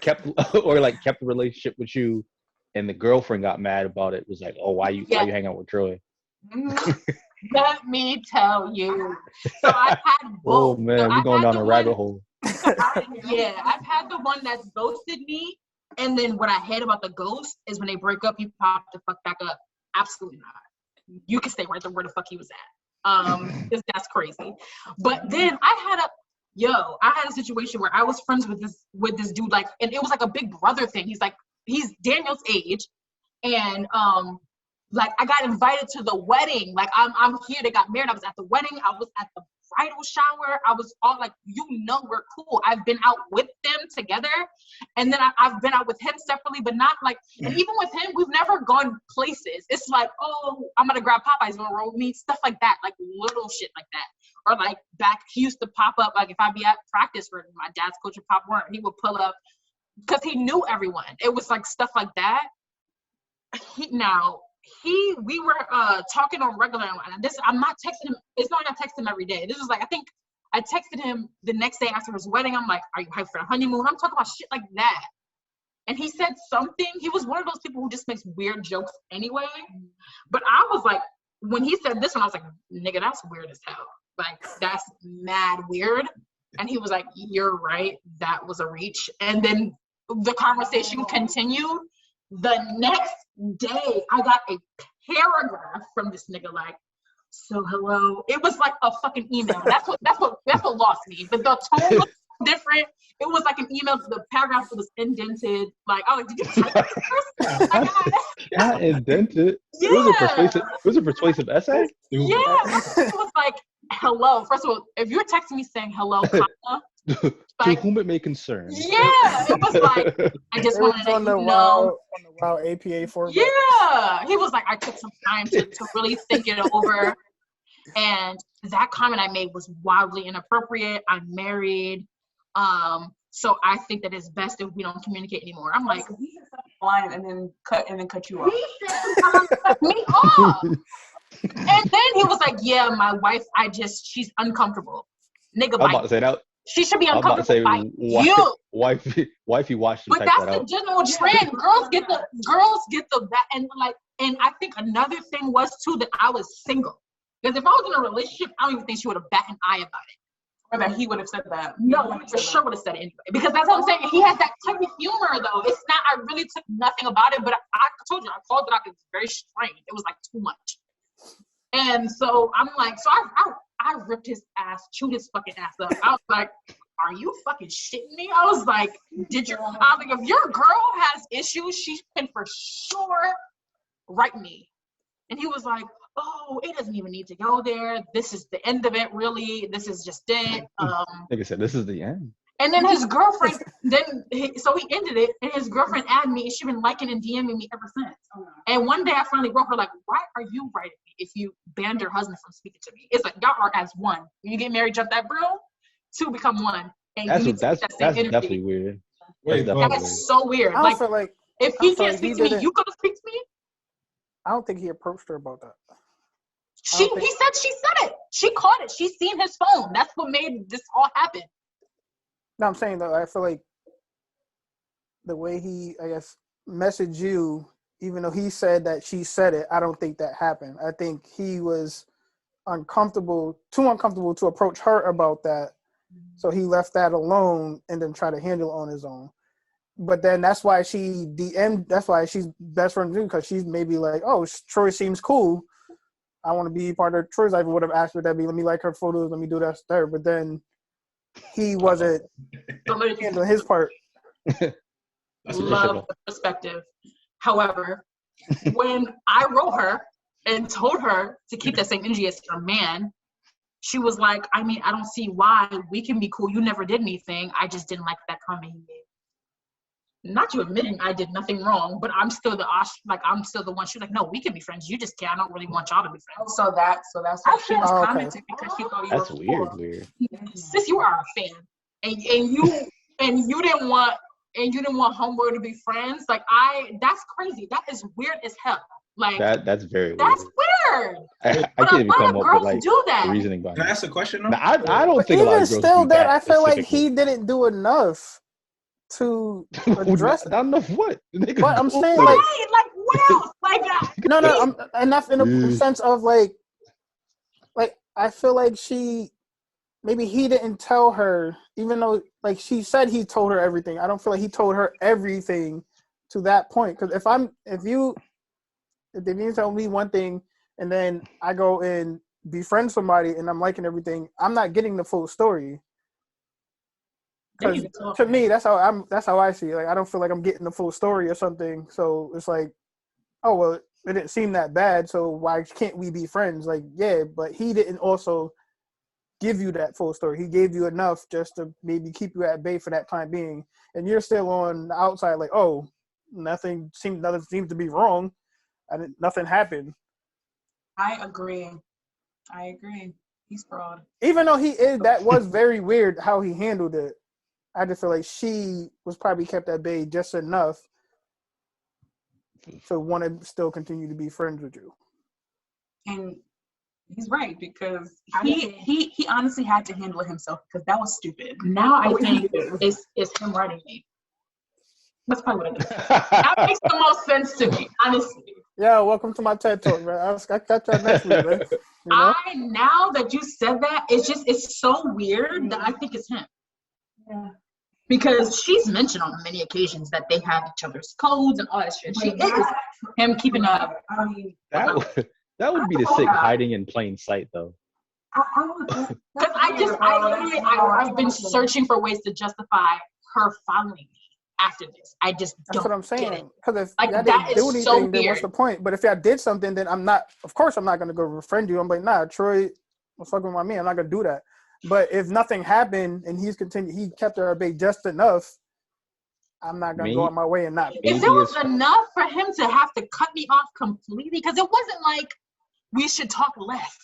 kept the relationship with you, and the girlfriend got mad about it? Was like, oh, why you hang out with Troi? Let me tell you. So I've had both. Oh man, we're going down a rabbit hole. I've had the one that's ghosted me, and then what I hate about the ghost is when they break up, he popped the fuck back up. Absolutely not. You can stay right there where the fuck he was at. Because that's crazy. But then I had a situation where I was friends with this dude, like, and it was like a big brother thing. He's Daniel's age, and like, I got invited to the wedding. Like, I'm here. They got married. I was at the wedding. I was at the bridal shower. I was all like, we're cool. I've been out with them together, and then I've been out with him separately, but not like, and even with him, we've never gone places. It's like, oh, I'm gonna grab Popeyes, you wanna roll with me? Stuff like that, like little shit like that. Or like back, he used to pop up, like if I'd be at practice for my dad's coaching Pop Warner, he would pull up because he knew everyone. It was like stuff like that. We were talking on regular, and I'm not texting him. It's not like I text him every day. This is like, I think I texted him the next day after his wedding. I'm like, are you hyped for a honeymoon? I'm talking about shit like that. And he said something. He was one of those people who just makes weird jokes anyway. But I was like, when he said this one, I was like, nigga, that's weird as hell. Like, that's mad weird. And he was like, you're right, that was a reach. And then the conversation continued. The next day, I got a paragraph from this nigga like, so hello. It was like a fucking email. That's what lost me. But the tone was different. It was like an email. The paragraph was indented. Like, I was like, did you type this? Not indented. Yeah. It was a persuasive essay? Yeah. It was like, hello. First of all, if you're texting me saying hello, comma, to like, whom it may concern. Yeah. It was like, I just wanted to let you know. On the WoW APA format. Yeah. He was like, I took some time to really think it over. And that comment I made was wildly inappropriate. I'm married. So I think that it's best if we don't communicate anymore. I'm like, he said something line and then cut you off. He said, cut me off. And then he was like, yeah, my wife, she's uncomfortable. Nigga, I'm about to say that. She should be uncomfortable by you. Wifey watched you but type that's that the out. general trend. Girls get the back, and I think another thing was too that I was single. Because if I was in a relationship, I don't even think she would have bat an eye about it. Or that he would have said that. No, he for sure would have said it anyway. Because that's what I'm saying. He has that type of humor, though. It's not, I really took nothing about it, but I told you, I called it out. It was very strange. It was like too much. And so I'm like, so I ripped his ass, chewed his fucking ass up. I was like, are you fucking shitting me? I was like, I was like, if your girl has issues, she can for sure write me. And he was like, oh, it doesn't even need to go there. This is the end of it, really. This is just it. Like I said, this is the end. And then his girlfriend, so he ended it, and his girlfriend added me, and she's been liking and DMing me ever since. And one day I finally wrote her, like, why are you writing me if you banned your husband from speaking to me? It's like, y'all are as one. When you get married, jump that broom, two become one. And That's definitely weird. That's so weird. I Like, feel like if he can't speak to me, you gonna speak to me? I don't think he approached her about that. He said she said it. She caught it. She seen his phone. That's what made this all happen. No, I'm saying though, I feel like the way he, I guess, messaged you, even though he said that she said it, I don't think that happened. I think he was too uncomfortable to approach her about that. So he left that alone and then try to handle it on his own. But then that's why she's best friends with you, because she's maybe like, oh, Troi seems cool. I want to be part of Troi's life. I would have asked her that, let me like her photos, let me do that there. But then he wasn't handling his part. Love the perspective. However, when I wrote her and told her to keep that same energy as her man, she was like, I mean, I don't see why. We can be cool. You never did anything. I just didn't like that comment he made. Not you admitting I did nothing wrong, but I'm still the one. She's like, no, we can be friends. You just can't. I don't really want y'all to be friends. So that's why she was commenting because she thought you that's were weird. cool. Weird. Sis, you are a fan, and you didn't want homeboy to be friends. Like that's crazy. That is weird as hell. Like that's very weird. That's weird. I can't even come up with like do that. the reasoning behind it. Can I ask a question? I don't think a lot Even of girls still, do that I feel like specifically. he didn't do enough to address it. Not enough what? But I'm saying Like what else? Like no, enough in a sense of like I feel like maybe he didn't tell her, even though like she said he told her everything. I don't feel like he told her everything to that point. Because if you tell me one thing and then I go and befriend somebody and I'm liking everything, I'm not getting the full story. Because to me, that's how I see it. Like I don't feel like I'm getting the full story or something. So it's like, oh well, it didn't seem that bad. So why can't we be friends? Like yeah, but he didn't also give you that full story. He gave you enough just to maybe keep you at bay for that time being, and you're still on the outside. Like nothing seems to be wrong. Nothing happened. I agree. He's fraud. Even though that was very weird how he handled it. I just feel like she was probably kept at bay just enough to want to still continue to be friends with you. And he's right, because he honestly had to handle it himself, because that was stupid. Now I think it's him writing me. That's probably what it is. That makes the most sense to me, honestly. Yeah, welcome to my TED Talk, man. I catch y'all next week, man. You know? Now that you said that, it's so weird that I think it's him. Yeah. Because she's mentioned on many occasions that they have each other's codes and all that shit. She is him keeping up. That would be the sick hiding in plain sight, though. Because I've been searching for ways to justify her following me after this. I just don't. That's what I'm saying. Because if like, y'all that didn't do anything, so then weird. what's the point? But if y'all did something, then I'm not going to go befriend you. I'm like, nah, Troi was fucking with me. I'm not going to do that. But if nothing happened and he kept her at bay just enough, I'm not going to go on my way and not. If it was enough for him to have to cut me off completely, because it wasn't like we should talk less.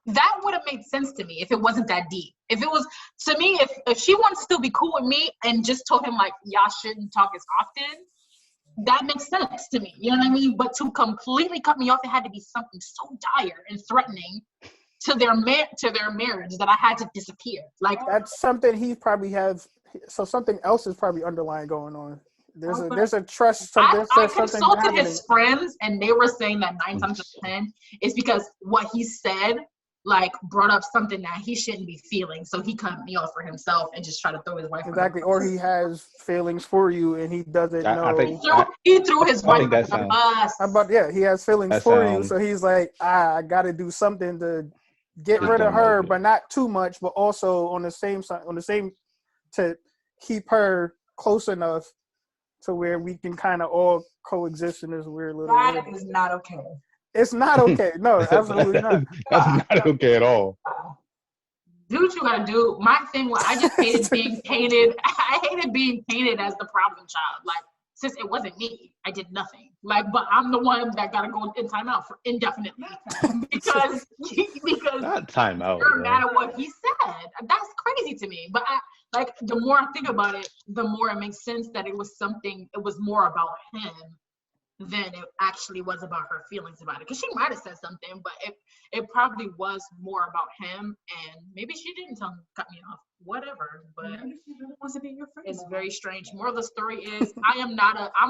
That would have made sense to me if it wasn't that deep. If it was, to me, if she wants to still be cool with me and just told him, like, y'all shouldn't talk as often, that makes sense to me. You know what I mean? But to completely cut me off, it had to be something so dire and threatening to their marriage that I had to disappear. Like, that's something he probably has. So something else is probably underlying going on. There's a trust. I consulted his friends, and they were saying that 9 times out of 10 is because what he said, like, brought up something that he shouldn't be feeling. So he cut me off for himself and just tried to throw his wife. Exactly. Or he has feelings for you and he doesn't know. He threw his wife under the bus. He has feelings for you. So he's like, I got to do something to get rid of her, but not too much, but also on the same to keep her close enough to where we can kind of all coexist in this weird little world. That is not okay. It's not okay. No, absolutely not. That's not okay at all. Do what you gotta do. My thing was, I just hated being painted. I hated being painted as the problem child. Like, since it wasn't me, I did nothing. Like, but I'm the one that gotta go in timeout for indefinitely because not timeout. You're mad at what he said. That's crazy to me. But the more I think about it, the more it makes sense that it was more about him than it actually was about her feelings about it. Because she might have said something, but it probably was more about him, and maybe she didn't cut me off. Whatever, but maybe she really wants to be your friend. It's very strange. More of the story is I'm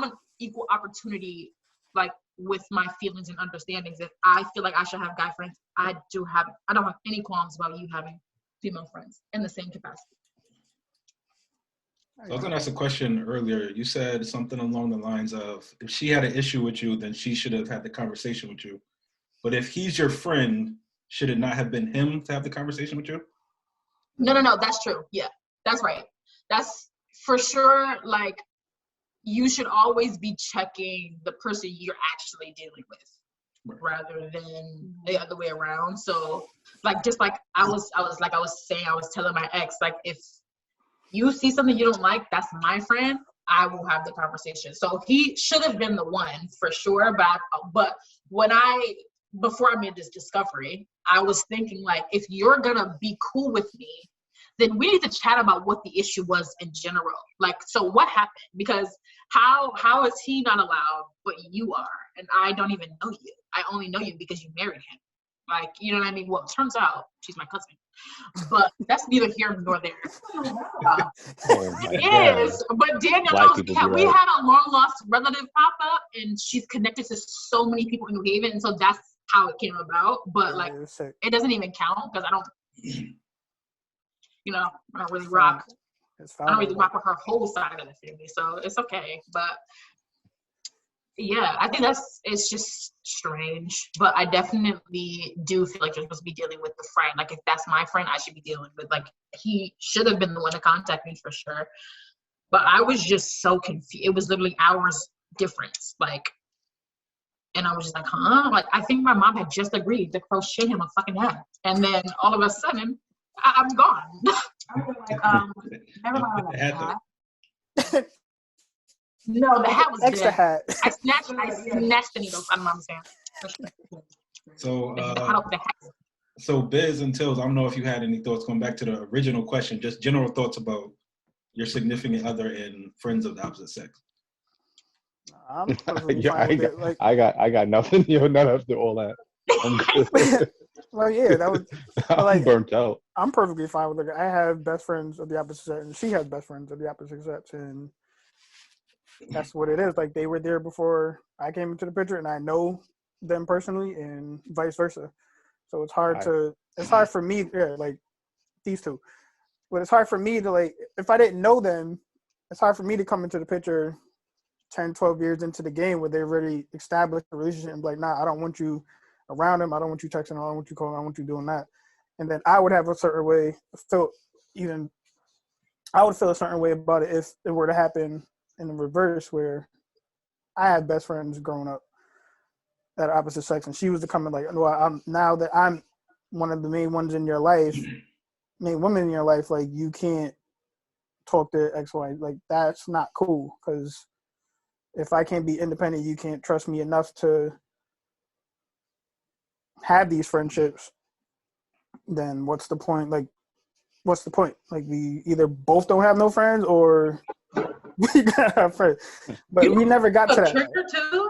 an equal opportunity, like, with my feelings and understandings. If I feel like I should have guy friends, I don't have any qualms about you having female friends in the same capacity. I was going to ask a question earlier. You said something along the lines of, if she had an issue with you, then she should have had the conversation with you. But if he's your friend, should it not have been him to have the conversation with you? No, that's true. Yeah, that's right. That's for sure. Like, you should always be checking the person you're actually dealing with rather than the other way around. So, like, just like I was telling my ex, like, if you see something you don't like, that's my friend, I will have the conversation. So he should have been the one for sure. But before I made this discovery, I was thinking, like, if you're gonna be cool with me, then we need to chat about what the issue was in general. Like, so what happened? Because how is he not allowed, but you are? And I don't even know you. I only know you because you married him. Like, you know what I mean? Well, it turns out she's my cousin. But that's neither here nor there. It is. But Daniel knows we had a long-lost relative pop up, and she's connected to so many people in New Haven, and so that's how it came about. But, like, it doesn't even count because I don't really rock. I don't really rock with her whole side of the family, so it's okay. But yeah, I think it's just strange. But I definitely do feel like you're supposed to be dealing with the friend. Like, if that's my friend, I should be dealing with, like, he should have been the one to contact me for sure. But I was just so confused. It was literally hours difference. Like, and I was just like, huh? Like, I think my mom had just agreed to crochet him a fucking hat. And then all of a sudden, I'm gone. I was like, never mind that hat. No, the hat was extra dead. hat. I snatched the needles out of mom's hand. So Biz and Tills, I don't know if you had any thoughts going back to the original question, just general thoughts about your significant other and friends of the opposite sex. I'm perfectly fine with it. Like, I got nothing. None after all that. I'm good. Well, yeah, that was. I'm burnt out. I'm perfectly fine with it. I have best friends of the opposite sex, and she has best friends of the opposite sex, and that's what it is. Like they were there before I came into the picture, and I know them personally, and vice versa. So it's hard for me, like these two. But it's hard for me to, like, if I didn't know them, it's hard for me to come into the picture 10, 12 years into the game where they've already established a relationship and be like, nah, I don't want you around him. I don't want you texting. I don't want you calling. I don't want you doing that. And then I would have a certain way, I would feel a certain way about it if it were to happen in the reverse, where I had best friends growing up that are opposite sex, and she was to come and like, well, now that I'm one of the main ones in your life, main women in your life, like you can't talk to XY. Like that's not cool, because if I can't be independent, you can't trust me enough to have these friendships, then what's the point? Like, what's the point? Like we either both don't have no friends or we got our friends. But we never got to that. Trigger too?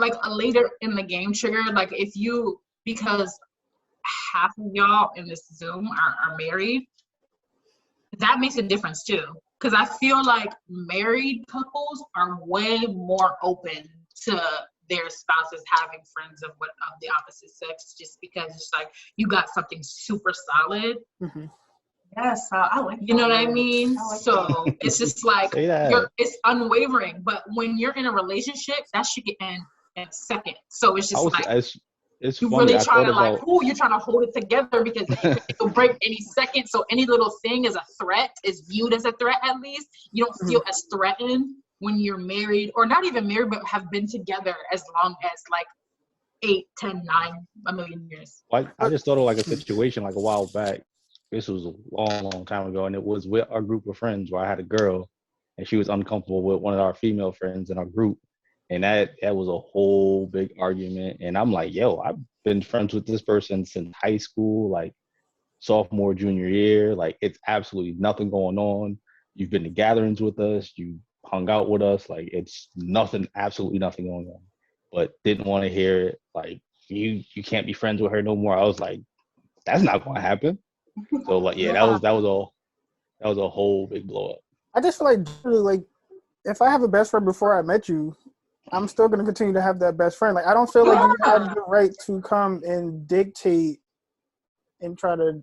Like a later in the game trigger, like if you, because half of y'all in this Zoom are married, that makes a difference too. Because I feel like married couples are way more open to their spouses having friends of the opposite sex, just because it's like you got something super solid. Mm-hmm. Yes, I like. You know what I mean? Like so it's just like it's unwavering. But when you're in a relationship, that should get in a second. So it's just it's you funny. really trying to you're trying to hold it together because it'll break any second. So any little thing is a threat, is viewed as a threat. At least you don't feel as threatened when you're married, or not even married, but have been together as long as like 8, 10, 9, a million years. I just thought of like a situation like a while back. This was a long time ago, and it was with our group of friends where I had a girl, and she was uncomfortable with one of our female friends in our group, and that was a whole big argument. And I'm like, yo, I've been friends with this person since high school, like sophomore, junior year. Like it's absolutely nothing going on. You've been to gatherings with us. You hung out with us. Like it's nothing, absolutely nothing going on. But didn't want to hear it. Like you can't be friends with her no more. I was like, that's not going to happen. So like, that was a whole big blow up. I just feel like if I have a best friend before I met you, I'm still gonna continue to have that best friend. Like I don't feel like you have the right to come and dictate and try to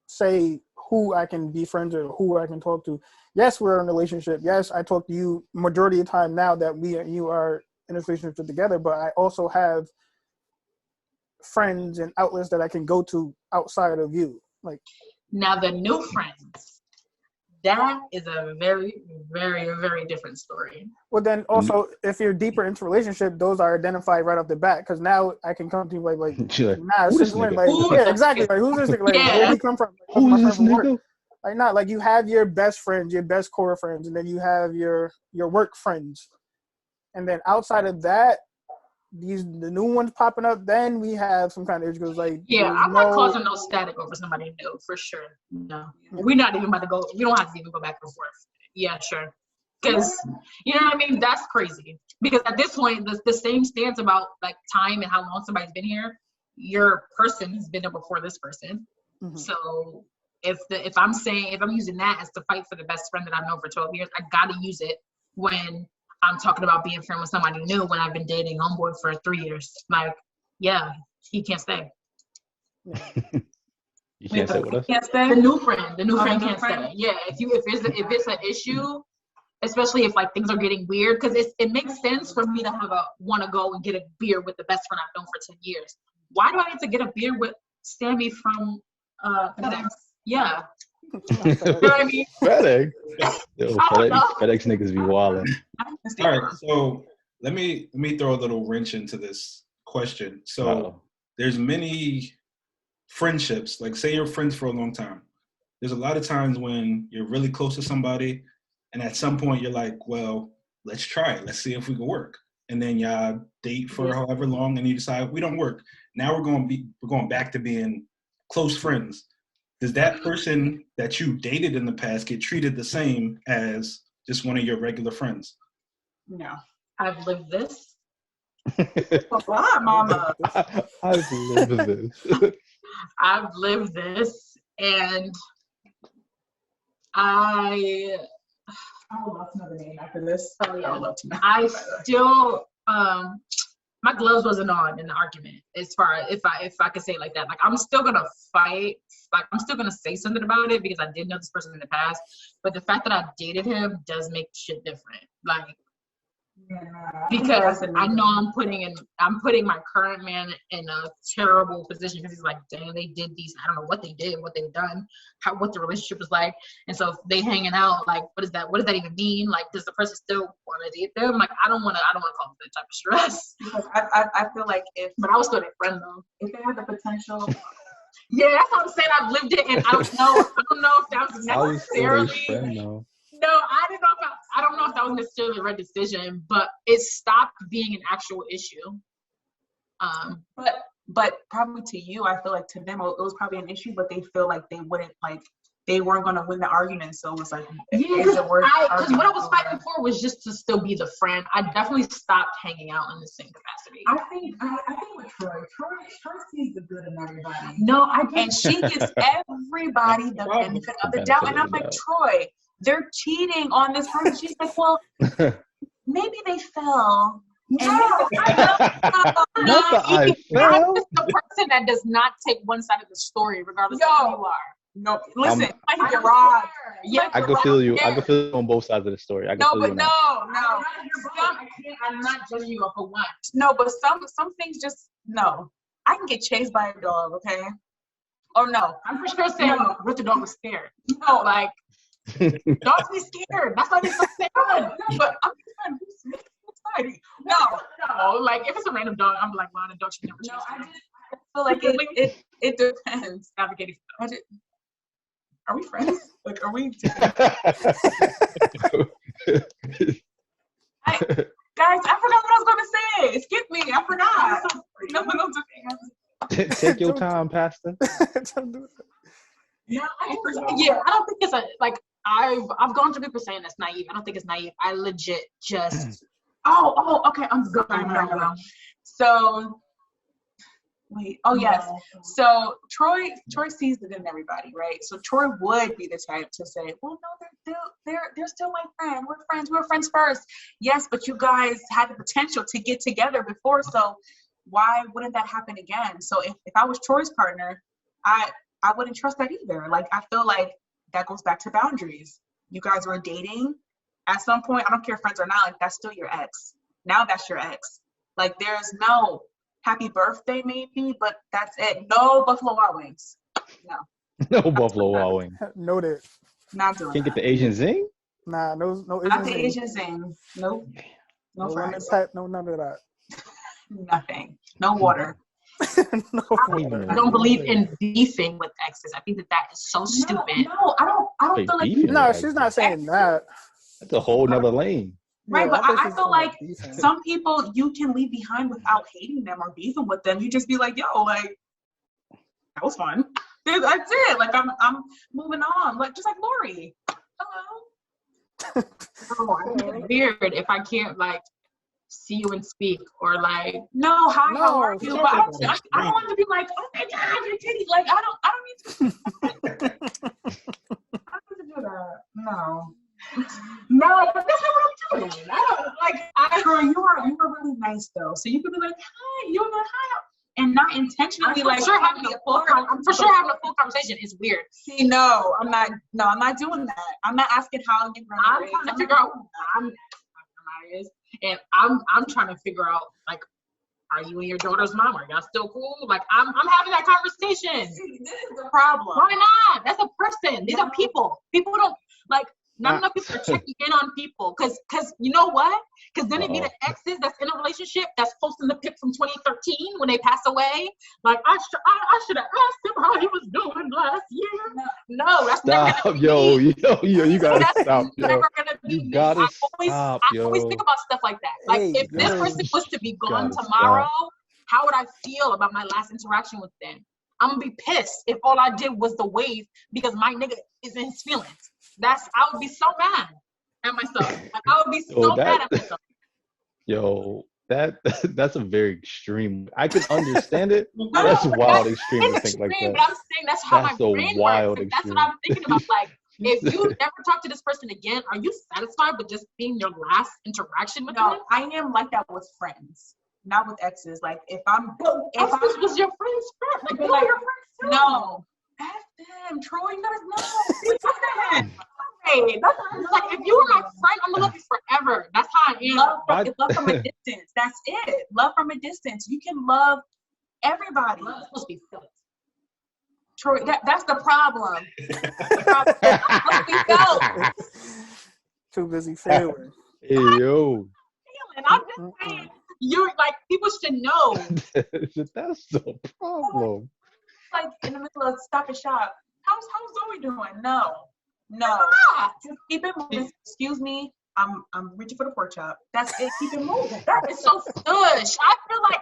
say who I can be friends with or who I can talk to. Yes, we're in a relationship. Yes, I talk to you majority of the time now that we and you are in a relationship together, but I also have friends and outlets that I can go to outside of you. Like now the new friends, that is a very, very, very different story. Well, then also, if you're deeper into relationship, those are identified right off the bat. Because now I can come to you like nah, since when? Like, yeah, exactly. Like, who's this nigga? Like, where he come from? Like, who's this nigga? Like, not like you have your best friends, your best core friends, and then you have your work friends, and then outside of that, the new ones popping up. Then we have some kind of issue. Like, I'm not causing no static over somebody new for sure. No, we're not even about to go. We don't have to even go back and forth. Yeah, sure. Because you know what I mean. That's crazy. Because at this point, the same stance about like time and how long somebody's been here. Your person has been there before this person. Mm-hmm. So if I'm using that as to fight for the best friend that I've known for 12 years, I gotta use it when I'm talking about being friends with somebody new when I've been dating homeboy for 3 years. Like, yeah, he can't stay. You can't stay with us? Can't stay? The new friend can't stay. Yeah, if it's an issue, especially if like things are getting weird, because it makes sense for me to want to go and get a beer with the best friend I've known for 10 years. Why do I need to get a beer with Sammy from FedEx? Yeah. You know what I mean? FedEx. FedEx niggas be wilding. All right, so let me throw a little wrench into this question. So there's many friendships, like say you're friends for a long time. There's a lot of times when you're really close to somebody, and at some point you're like, well, let's try it. Let's see if we can work. And then y'all date for however long, and you decide we don't work. Now we're going back to being close friends. Does that person that you dated in the past get treated the same as just one of your regular friends? No. I've lived this. Why, mama? I've lived this. I've lived this, and I I would love to know the name after this. Oh yeah. I would love to know. I still my gloves wasn't on in the argument as far as if I could say it like that. Like I'm still gonna fight. Like I'm still gonna say something about it because I did know this person in the past. But the fact that I dated him does make shit different. Like because I know I'm putting my current man in a terrible position because he's like, dang, they did these. I don't know what they did, what they've done, what the relationship is like. And so if they hanging out, like, what does that even mean? Like, does the person still want to date them? Like, I don't want to call that type of stress. Because I feel like but I was still their friend though. if they have the potential. Yeah, that's what I'm saying. I've lived it, and I don't know if that was I was still their necessarily. friend, though. No, I don't know if that was necessarily the right decision, but it stopped being an actual issue. But probably to you, I feel like to them it was probably an issue, but they feel like they weren't going to win the argument, so it was like, because what I was fighting for was just to still be the friend. I definitely stopped hanging out in the same capacity. I think with Troi sees the good in everybody. No, and she gives everybody the benefit of the doubt, and I'm like, Troi, they're cheating on this person. She's like, well, maybe they fell. Not that I I'm fell. just the person that does not take one side of the story, regardless of who you are. No, listen, I can feel you. I can feel you on both sides of the story. I'm not judging you for one. No, but some things just no. I can get chased by a dog, okay? Oh no, I'm for sure saying what the dog was scared. No, like dogs be scared. That's why they're so scared. No, but I'm just trying to be No, like if it's a random dog, I'm like, well, the dog should never chase me. I feel like it depends. Navigating. Are we friends? Like, are we? Guys, I forgot what I was going to say. It skipped me. I forgot. Take your time, Pastor. Yeah, I don't think it's I've gone through people saying that's naive. I don't think it's naive. I legit just. Okay. I'm sorry. So. Wait. Oh yes. So Troi sees the good in everybody, right? So Troi would be the type to say, "Well, no, they're still my friend. We're friends. We were friends first. Yes, but you guys had the potential to get together before. So why wouldn't that happen again? So if I was Troy's partner, I wouldn't trust that either. Like I feel like that goes back to boundaries. You guys were dating at some point. I don't care if friends or not. Like that's still your ex. Now that's your ex. Like there's no happy birthday maybe, but that's it. No Buffalo Wild Wings. No Buffalo Wild Wings. Noted. Not doing Can't that. get the Asian zing? Nah, no Asian Not the zing. Asian zing. Nope. No lemon fries. pep, no none of that. Nothing. No water. No. I don't believe in beefing with exes. I think that is so stupid. No, I don't feel like beefing? No, she's not saying that. That's a whole nother lane. right, Yeah, but think I she's feel saying like decent. some people you can leave behind without hating them or beefing with them. You just be like, yo, like that was fun. That's it. Like I'm moving on. Like just like Lori. Hello. It's weird if I can't like see you and speak or like No, hi, No, how are you? stop But it. I don't want to be like, oh my God, your titty. Like I don't need to. I don't need to do that. No. No, but that's not what I'm doing. Girl, you are really nice though. So you could be like, hi, you're like, hi, and not intentionally I'm like for sure having a full conversation. It's weird. See, no, I'm not doing that. I'm not asking how you run. I'm trying to figure out and I'm trying to figure out like, are you and your daughter's mom? Are y'all still cool? Like I'm having that conversation. See, this is the problem. Why not? That's a person. These are people. People don't like. Not enough people are checking in on people, cause you know what? Cause then it be the exes that's in a relationship that's posting the pic from 2013 when they pass away. Like I should have asked him how he was doing last year. No, that's never gonna be me. You gotta stop, yo. Never gonna be You me. gotta I stop, always yo. think about stuff like that. Like Hey, if this yo. person was to be gone Gotta tomorrow, how would I feel about my last interaction with them? I'm gonna be pissed if all I did was the wave because my nigga is in his feelings. I would be so mad at myself. Like, I would be so mad at myself. Yo, that's a very extreme. I can understand it. That's wild extreme to think like that. But I'm saying that's how That's my a brain wild works. Like, that's extreme. what I'm thinking about. Like, If you never talk to this person again, are you satisfied with just being your last interaction with them? No, I am like that with friends, not with exes. Like if Exes was your friend's friend. Like they were your friends too. No, F them, Troi. You gotta know. Hey, that's like if you were my friend, I'm gonna love you forever. That's how I am. Love from a distance. That's it. Love from a distance. You can love everybody. Love is supposed to be felt. Troi, that's the problem. Too busy feeling. Hey, yo. I'm just saying, you're like, people should know. That's the problem. Like in the middle of Stop and Shop. How's Zoe doing? No. Just keep it moving. Excuse me. I'm reaching for the pork chop. That's it. Keep it moving. That is so stush. I feel like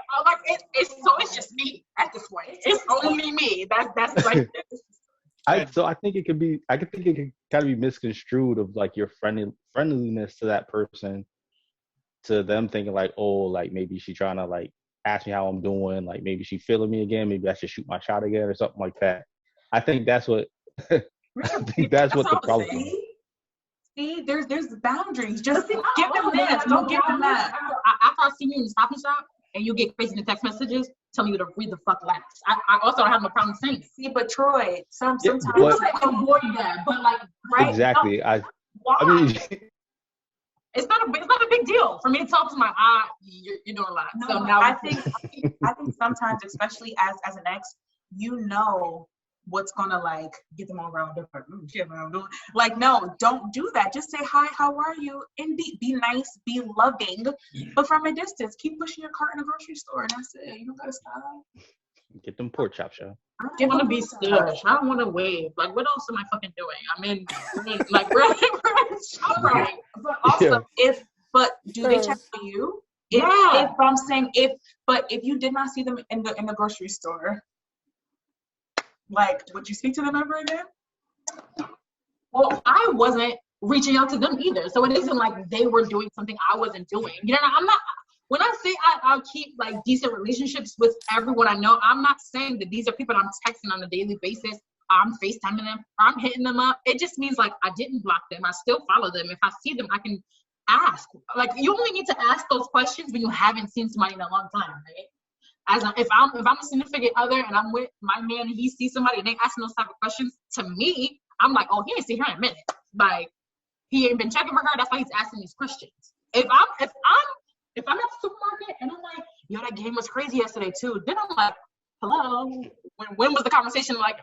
it's just me at this point. It's only me. That's like. I think it can kind of be misconstrued of like your friendliness to that person, to them thinking like, oh, like maybe she trying to like ask me how I'm doing, like maybe she feeling me again, maybe I should shoot my shot again or something like that. I think that's what that's what the problem is. See, there's boundaries. Just give them this. Don't give them that. After I see you in the Stop and Shop and you get crazy in the text messages, tell me to read the fuck last. I also don't have no problem saying it. See, but Troi, sometimes people avoid that, but like right exactly. No, I mean, it's not a big deal for me to talk to my you're doing a lot. No, so now I think sometimes, especially as an ex, you know what's gonna like get them all around different. Shit, what I'm doing. Like, no, don't do that. Just say hi, how are you, and be nice, be loving, but from a distance. Keep pushing your cart in the grocery store, and that's it. You don't gotta stop. get them pork chops, yo. I don't want to be stush. I don't want to wave. Like, what else am I fucking doing? Like, we're right. But also, but do they check for you? If I'm saying if you did not see them in the grocery store, like, would you speak to them ever again? Well, I wasn't reaching out to them either, so it isn't like they were doing something I wasn't doing. You know, I'm not. When I say I'll keep like decent relationships with everyone I know, I'm not saying that these are people I'm texting on a daily basis. I'm FaceTiming them, or I'm hitting them up. It just means like I didn't block them. I still follow them. If I see them, I can ask. Like, you only need to ask those questions when you haven't seen somebody in a long time, right? If I'm a significant other and I'm with my man and he sees somebody and they asking those type of questions, to me, I'm like, oh, he ain't seen her in a minute. Like, he ain't been checking for her. That's why he's asking these questions. If I'm at the supermarket and I'm like, yo, that game was crazy yesterday too, then I'm like, hello, when was the conversation like,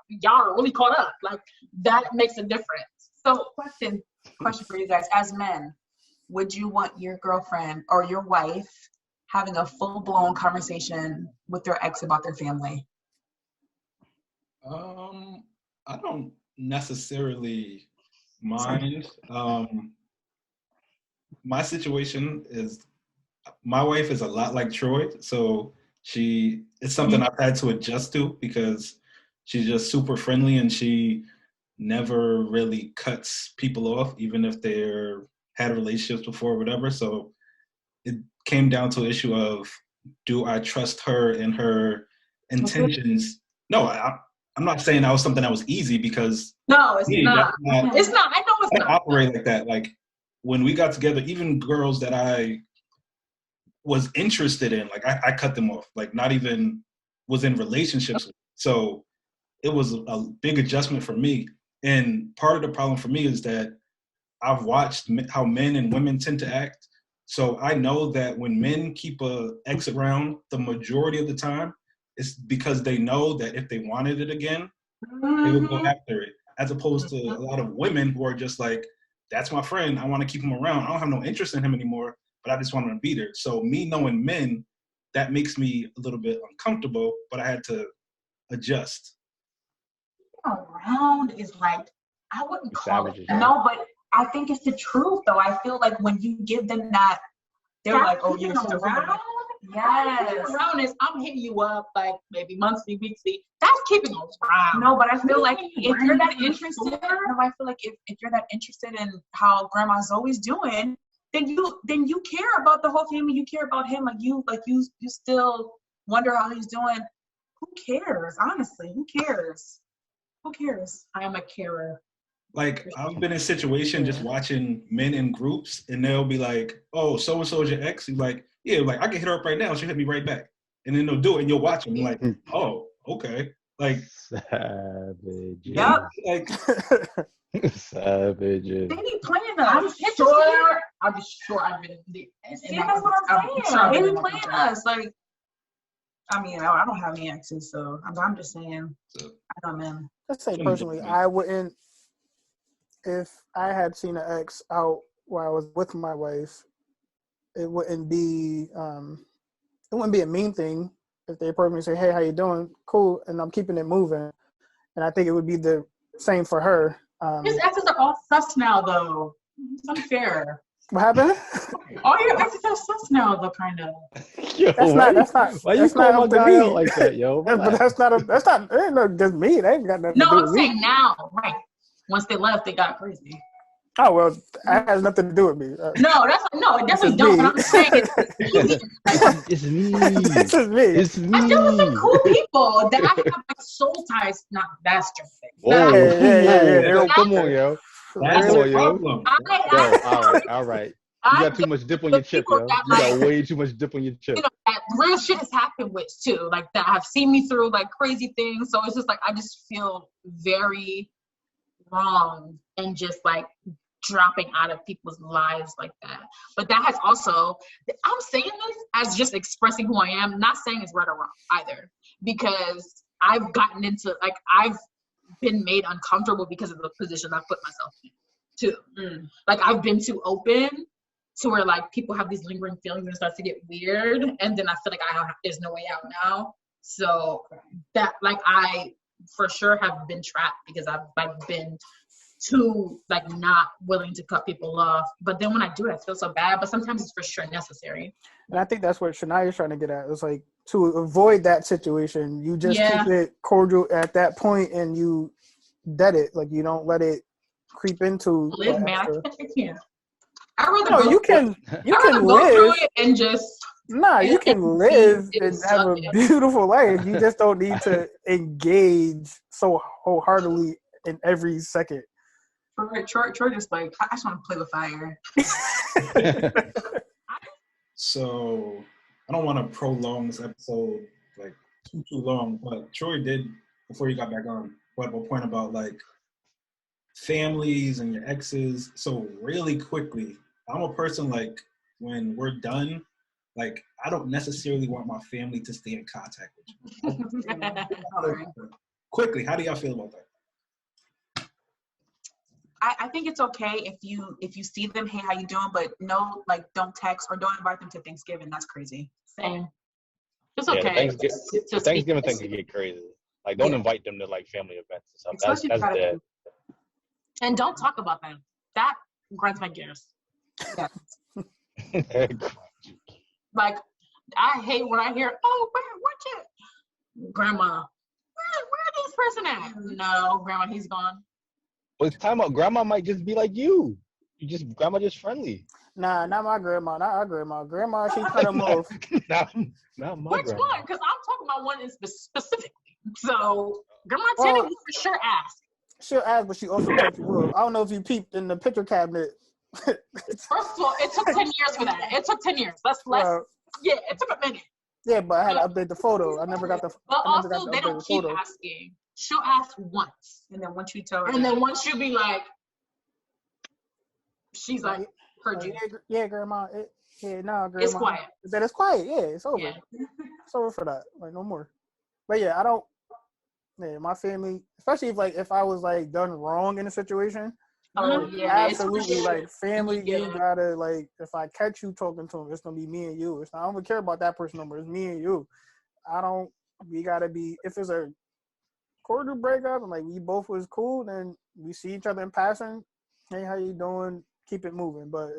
y'all are really caught up? Like, that makes a difference. So question for you guys, as men, would you want your girlfriend or your wife having a full-blown conversation with their ex about their family? I don't necessarily mind. My situation is, my wife is a lot like Troi, so it's something I've had to adjust to because she's just super friendly and she never really cuts people off, even if they're had relationships before or whatever. So it came down to an issue of, do I trust her and her intentions? No, I'm not saying that was something that was easy, because no, it's not. It's not. I know it's not. I operate like that. Like, when we got together, even girls that I was interested in, like I cut them off. Like, not even was in relationships with. So it was a big adjustment for me. And part of the problem for me is that I've watched how men and women tend to act. So I know that when men keep a ex around, the majority of the time, it's because they know that if they wanted it again, they would go after it. As opposed to a lot of women who are just like, that's my friend, I want to keep him around. I don't have no interest in him anymore, but I just want him to be there. So me knowing men, that makes me a little bit uncomfortable, but I had to adjust. Around is like, I wouldn't call it. Right? No, but I think it's the truth, though. I feel like when you give them that, they're like, oh, you're around. Yes. Around is, I'm hitting you up like maybe monthly, weekly. That's keeping around. No, but I feel like if you're that interested, if you're that interested in how Grandma Zoe's doing, then you care about the whole family. You care about him. You still wonder how he's doing. Who cares? Honestly, who cares? Who cares? I am a carer. Like, I've been in a situation just watching men in groups, and they'll be like, "Oh, so and so is your ex." He's like, "Yeah, like I can hit her up right now. She'll hit me right back." And then they'll do it, and you'll watch them. Like, oh, okay. Like, Savages. Yep. like Savages. They be playing I'm us. sure I've been See, that's what I'm saying. They be playing us. Like, I mean, I don't have any exes, so I'm just saying. I don't know. Let's say personally, I wouldn't, if I had seen an ex out while I was with my wife, it wouldn't be a mean thing if they approach me and say, "Hey, how you doing? Cool," and I'm keeping it moving. And I think it would be the same for her. His exes are all sus now, though. It's unfair. What happened? All your exes are sus now, though, kind of. Yo, why you call my guy out like that, yo? But it ain't no just me. They ain't got nothing to do with me. No, I'm saying now, right? Once they left, they got crazy. Oh, well, that has nothing to do with me. No, it definitely don't. But I'm saying It's me. This is me. It's me. I still with some cool people that I have like soul ties. Not that's just it. Whoa, Yeah. Yo, come on, yo. that's Come the on, yo. problem. All right. You got too much dip on your chip, yo. You got way too much dip on your chip. You know, that real shit has happened with too. Like that have seen me through like crazy things. So it's just like I just feel very wrong and just like dropping out of people's lives like that. But that has also, I'm saying this as just expressing who I am, not saying it's right or wrong either, because I've gotten into, like, I've been made uncomfortable because of the position I've put myself in too. Like I've been too open to where like people have these lingering feelings and it starts to get weird, and then I feel like there's no way out now. So that, like, I for sure have been trapped because I've like been too like not willing to cut people off. But then when I do it, I feel so bad. But sometimes it's for sure necessary. And I think that's what Shania is trying to get at. It's like to avoid that situation, you just keep it cordial at that point and you dead it. Like you don't let it creep into live, man. I can't. I rather no, you can go live through it and just you can live and have a beautiful life. You just don't need to engage so wholeheartedly in every second. Troi just like, I just want to play with fire. So I don't want to prolong this episode like too long, but Troi did, before you got back on, brought up a point about like families and your exes. So really quickly, I'm a person like when we're done, like I don't necessarily want my family to stay in contact with you. Quickly, how do y'all feel about that? I think it's okay if you see them, hey, how you doing? But no, like, don't text or don't invite them to Thanksgiving. That's crazy. Same. It's okay. The Thanksgiving thing can get crazy. Like, don't invite them to like family events and stuff. That's dead. And don't talk about them. That grinds my gears. Yeah. Like, I hate when I hear, "Oh, where's your grandma? Where this person at?" No, grandma, he's gone. But time out, grandma might just be like you. Grandma just friendly. Nah, not my grandma. Not our grandma. Grandma, she cut him off. Not my Which grandma. one? Because I'm talking about one specifically. So, Grandma Jenny will for sure ask. She'll ask, but she also touch you will. I don't know if you peeped in the picture cabinet. First of all, it took 10 years for that. It took 10 years. Yeah, it took a minute. Yeah, but I had to update the photo. I never got the. But also, they don't keep asking. She'll ask once, and then once you tell her, and then once you be like, she's like, heard you. Yeah, grandma. Grandma. It's quiet. That it's quiet. Yeah, it's over. Yeah. It's over for that. Like no more. But yeah, I don't. Yeah, my family, especially if I was like done wrong in a situation. Absolutely. Like family, you gotta like. If I catch you talking to him, it's gonna be me and you. I don't even care about that person no more. It's me and you. We gotta be. If it's a cordial breakup and like we both was cool, then we see each other in passing. Hey, how you doing? Keep it moving. But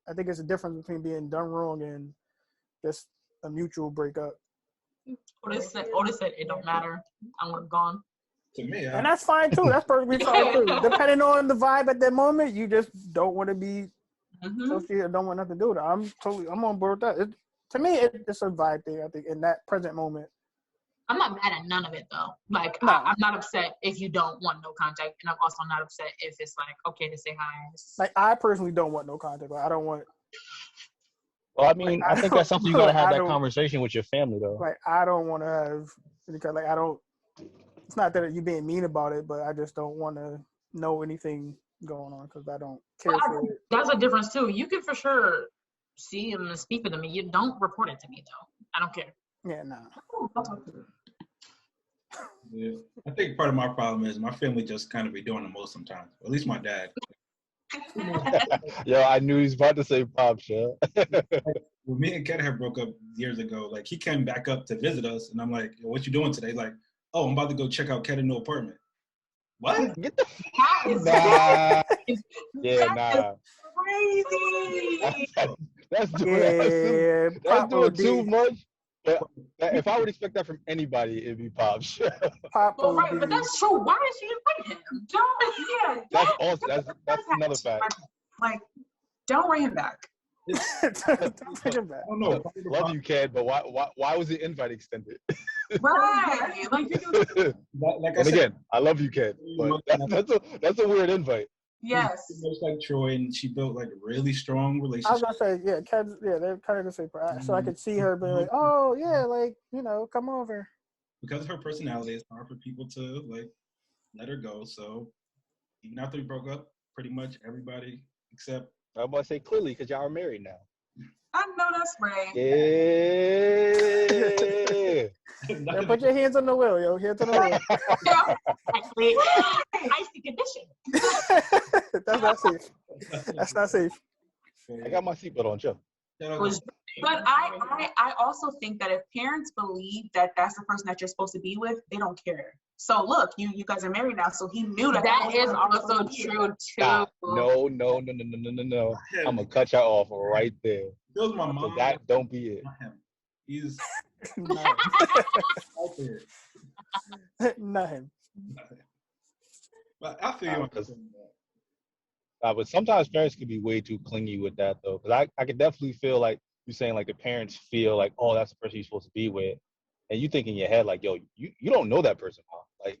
I think it's a difference between being done wrong and just a mutual breakup. Otis said it don't matter. I'm gone. To me, and that's fine too. That's perfectly fine too. Depending on the vibe at that moment, you just don't want to be associated. Don't want nothing to do with it. I'm on board with that. To me, it's a vibe thing. I think in that present moment. I'm not mad at none of it though. Like No. I'm not upset if you don't want no contact, and I'm also not upset if it's like okay to say hi. Like I personally don't want no contact. Like, I don't want. Well, I mean, I think that's something you gotta have that conversation with your family though. Like I don't want to have because like I don't. It's not that you being mean about it, but I just don't want to know anything going on because I don't care for it. That's a difference too. You can for sure see him and speak with him, and you don't report it to me though. I don't care. Yeah, nah. Yeah. I think part of my problem is my family just kind of be doing the most sometimes. At least my dad. Yo, I knew he was about to say Pops, yeah. When me and Kat had broke up years ago, like he came back up to visit us, and I'm like, "Yo, what you doing today?" He's like, "Oh, I'm about to go check out Kat's new apartment." What? Get the That is Yeah, nah. Crazy. That's doing Yeah, that's doing too OD. much. But if I would expect that from anybody, it'd be Pops. Pop well, right, OD. but that's true. Why did she invite him? Don't, That's also that's another fact. Like, don't bring him back. Don't take it back. I don't know. Love you, Kat, but why was the invite extended? Right. Like, Like I And said, again, I love you, Kat, but that's a weird invite. yes. Just like Troi, and she built like really strong I was relationships. gonna say, yeah, Kat, yeah, they're kind of the same. So I could see her being like, oh yeah, like come over. Because of her personality, it's hard for people to like let her go. So even after we broke up, pretty much everybody except I'm about to say clearly because y'all are married now. I know that's right. Yeah. Yo, put your hands on the wheel, yo. Hands on the wheel. Actually, icy condition. That's not safe. That's not safe. I got my seatbelt on, Joe. But I also think that if parents believe that that's the person that you're supposed to be with, they don't care. So look, you guys are married now, so he knew that. That is also true too. Stop. No. I'm gonna cut y'all off right there. That was my mom. So that don't be it. Not him. He's Not out there. not him. But I feel you on Because- that. But sometimes parents can be way too clingy with that though. Because I can definitely feel like you're saying like the parents feel like, oh, that's the person you're supposed to be with. And you think in your head like, yo, you don't know that person, Mom. Like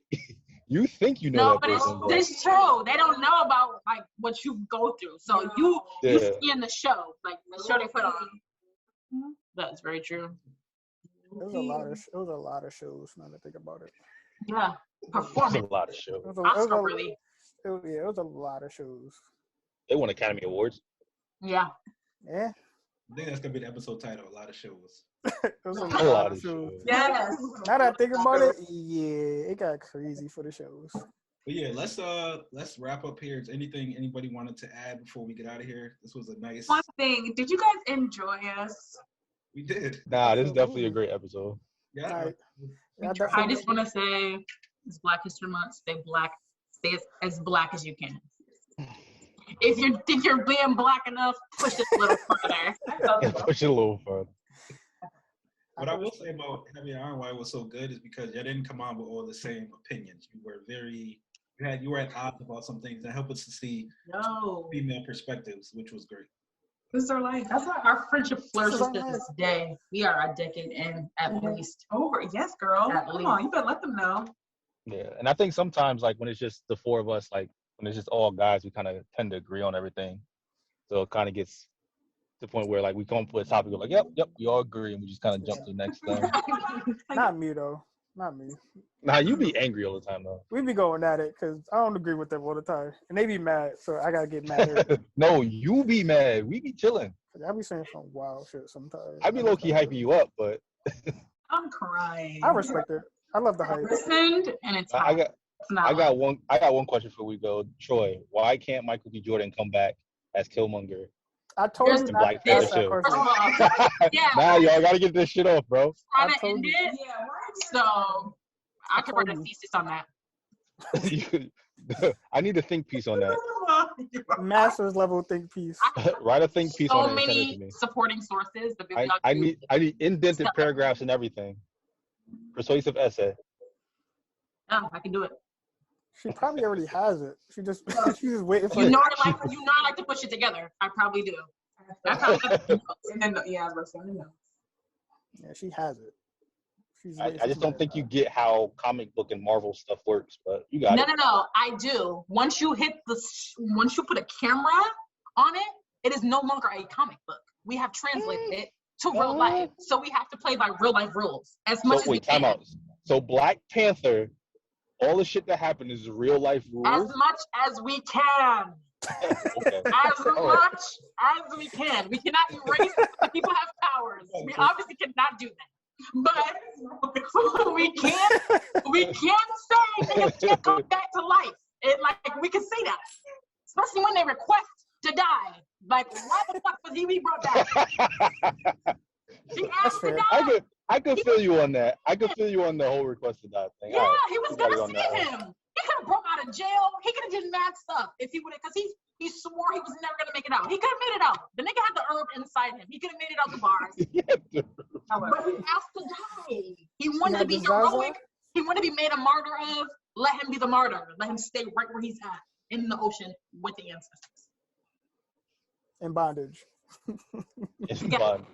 you think you know No, that but person. it's true. They don't know about like what you go through. So you Yeah. see in the show, like the show they put on. That's very true. It was a lot of shows. Now that I think about it. Yeah, That's performance. a lot of shows. It was Oscar worthy. it was a lot of shows. They won Academy Awards. Yeah. Yeah, I think that's gonna be the episode title. A lot of shows. it was a A lot, lot of of shows. shows. Yes. Now that I think about it, yeah, it got crazy for the shows. But yeah, let's wrap up here. Is anything anybody wanted to add before we get out of here? This was a nice. One thing, did you guys enjoy us? We did. Nah, this is definitely a great episode. Yeah. Like, I I definitely- just want to say it's Black History Month. Stay black. Stay as black as you can. If you think you're being black enough, push it a little further. Push it a little further. What I will say about Heavy Iron why it was so good is because you didn't come on with all the same opinions. You were at odds about some things that helped us to see No. female perspectives, which was great. This is our life. That's why our friendship flourishes to this day. We are a decade in at least. Over. Yes, girl. At Come least. on, you better let them know. Yeah, and I think sometimes like when it's just the four of us, like when it's just all guys, we kind of tend to agree on everything. So it kind of gets to the point where like we come up with a topic, we're like, yep, we all agree, and we just kind of jump to the next thing. Not me though. Not me. Nah, you be angry all the time though. We be going at it because I don't agree with them all the time, and they be mad, so I gotta get mad at them. No, you be mad. We be chilling. I be saying some wild shit sometimes. I be low key hyping you up, but I'm crying. I respect it. I love the hype. Listened and it's I got it's not I got like- one question before we go. Troy, why can't Michael B. Jordan come back as Killmonger? I told There's you the not Black to ask Panther that show. question. First of all, yeah. Nah, y'all gotta get this shit off, bro. trying I to told end you. it. Yeah, So I could write a told you. thesis on that. I need a think piece on that. Master's level think piece. Write a think piece So on it and send it to many me. supporting sources. The I bibliography. need indented paragraphs and everything. Persuasive essay. Oh, I can do it. She probably already has it. She's just waiting for You it. know I like to push it together. I probably do. I probably have the notes. And then, yeah, I was going to know. Yeah, she has it. I just don't think you get how comic book and Marvel stuff works, but you got it. No, I do. Once you put a camera on it, it is no longer a comic book. We have translated it to real life, so we have to play by real life rules as much as we can. Time out. So Black Panther, all the shit that happened is real life rules? As much as we can. Okay. As much as we can. We cannot erase that people have powers. We obviously cannot do that. But we can say niggas can't come back to life. We can say that. Especially when they request to die. Like, why the fuck was he brought back? He asked to die. I could feel you on that. I could feel you on the whole request to die thing. Yeah, right. he was gonna see him. He could have broke out of jail. He could have did mad stuff if he would have, because he swore he was never gonna make it out. He could have made it out. The nigga had the herb inside him. He could have made it out the bars. But he asked to die. He wanted to be heroic. He wanted to be made a martyr of. Let him be the martyr. Let him stay right where he's at in the ocean with the ancestors. In bondage. In bondage.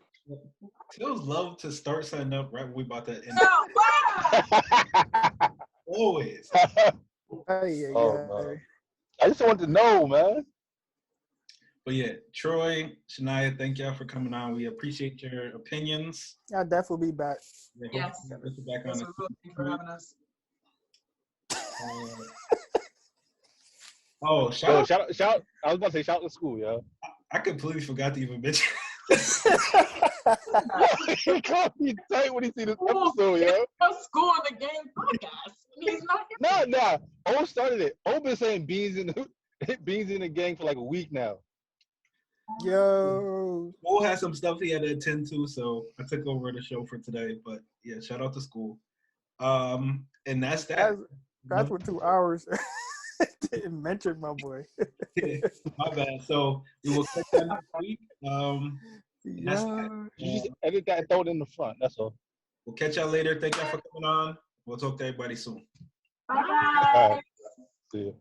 Tills love to start setting up right when we about to end. No, Always. Man. I just want to know, man. But yeah, Troi, Shenya, thank y'all for coming on. We appreciate your opinions. I'll definitely be back. Yeah, Yes. back on Thank you for having us. Shout out! I was about to say shout out to school, yo. I completely forgot to even mention. He called me tight when he see this episode, yo. School in the game podcast. He's not here. Nah. O started it. O been saying beans in the gang for like a week now. Yo. School had some stuff he had to attend to, so I took over the show for today. But yeah, shout out to school. And that's that. That's for 2 hours. Didn't mention my boy. My bad. So we will catch that next week. You just edit that and throw it in the front. That's all. We'll catch y'all later. Thank y'all for coming on. We'll talk to everybody soon. Bye. All right. See you.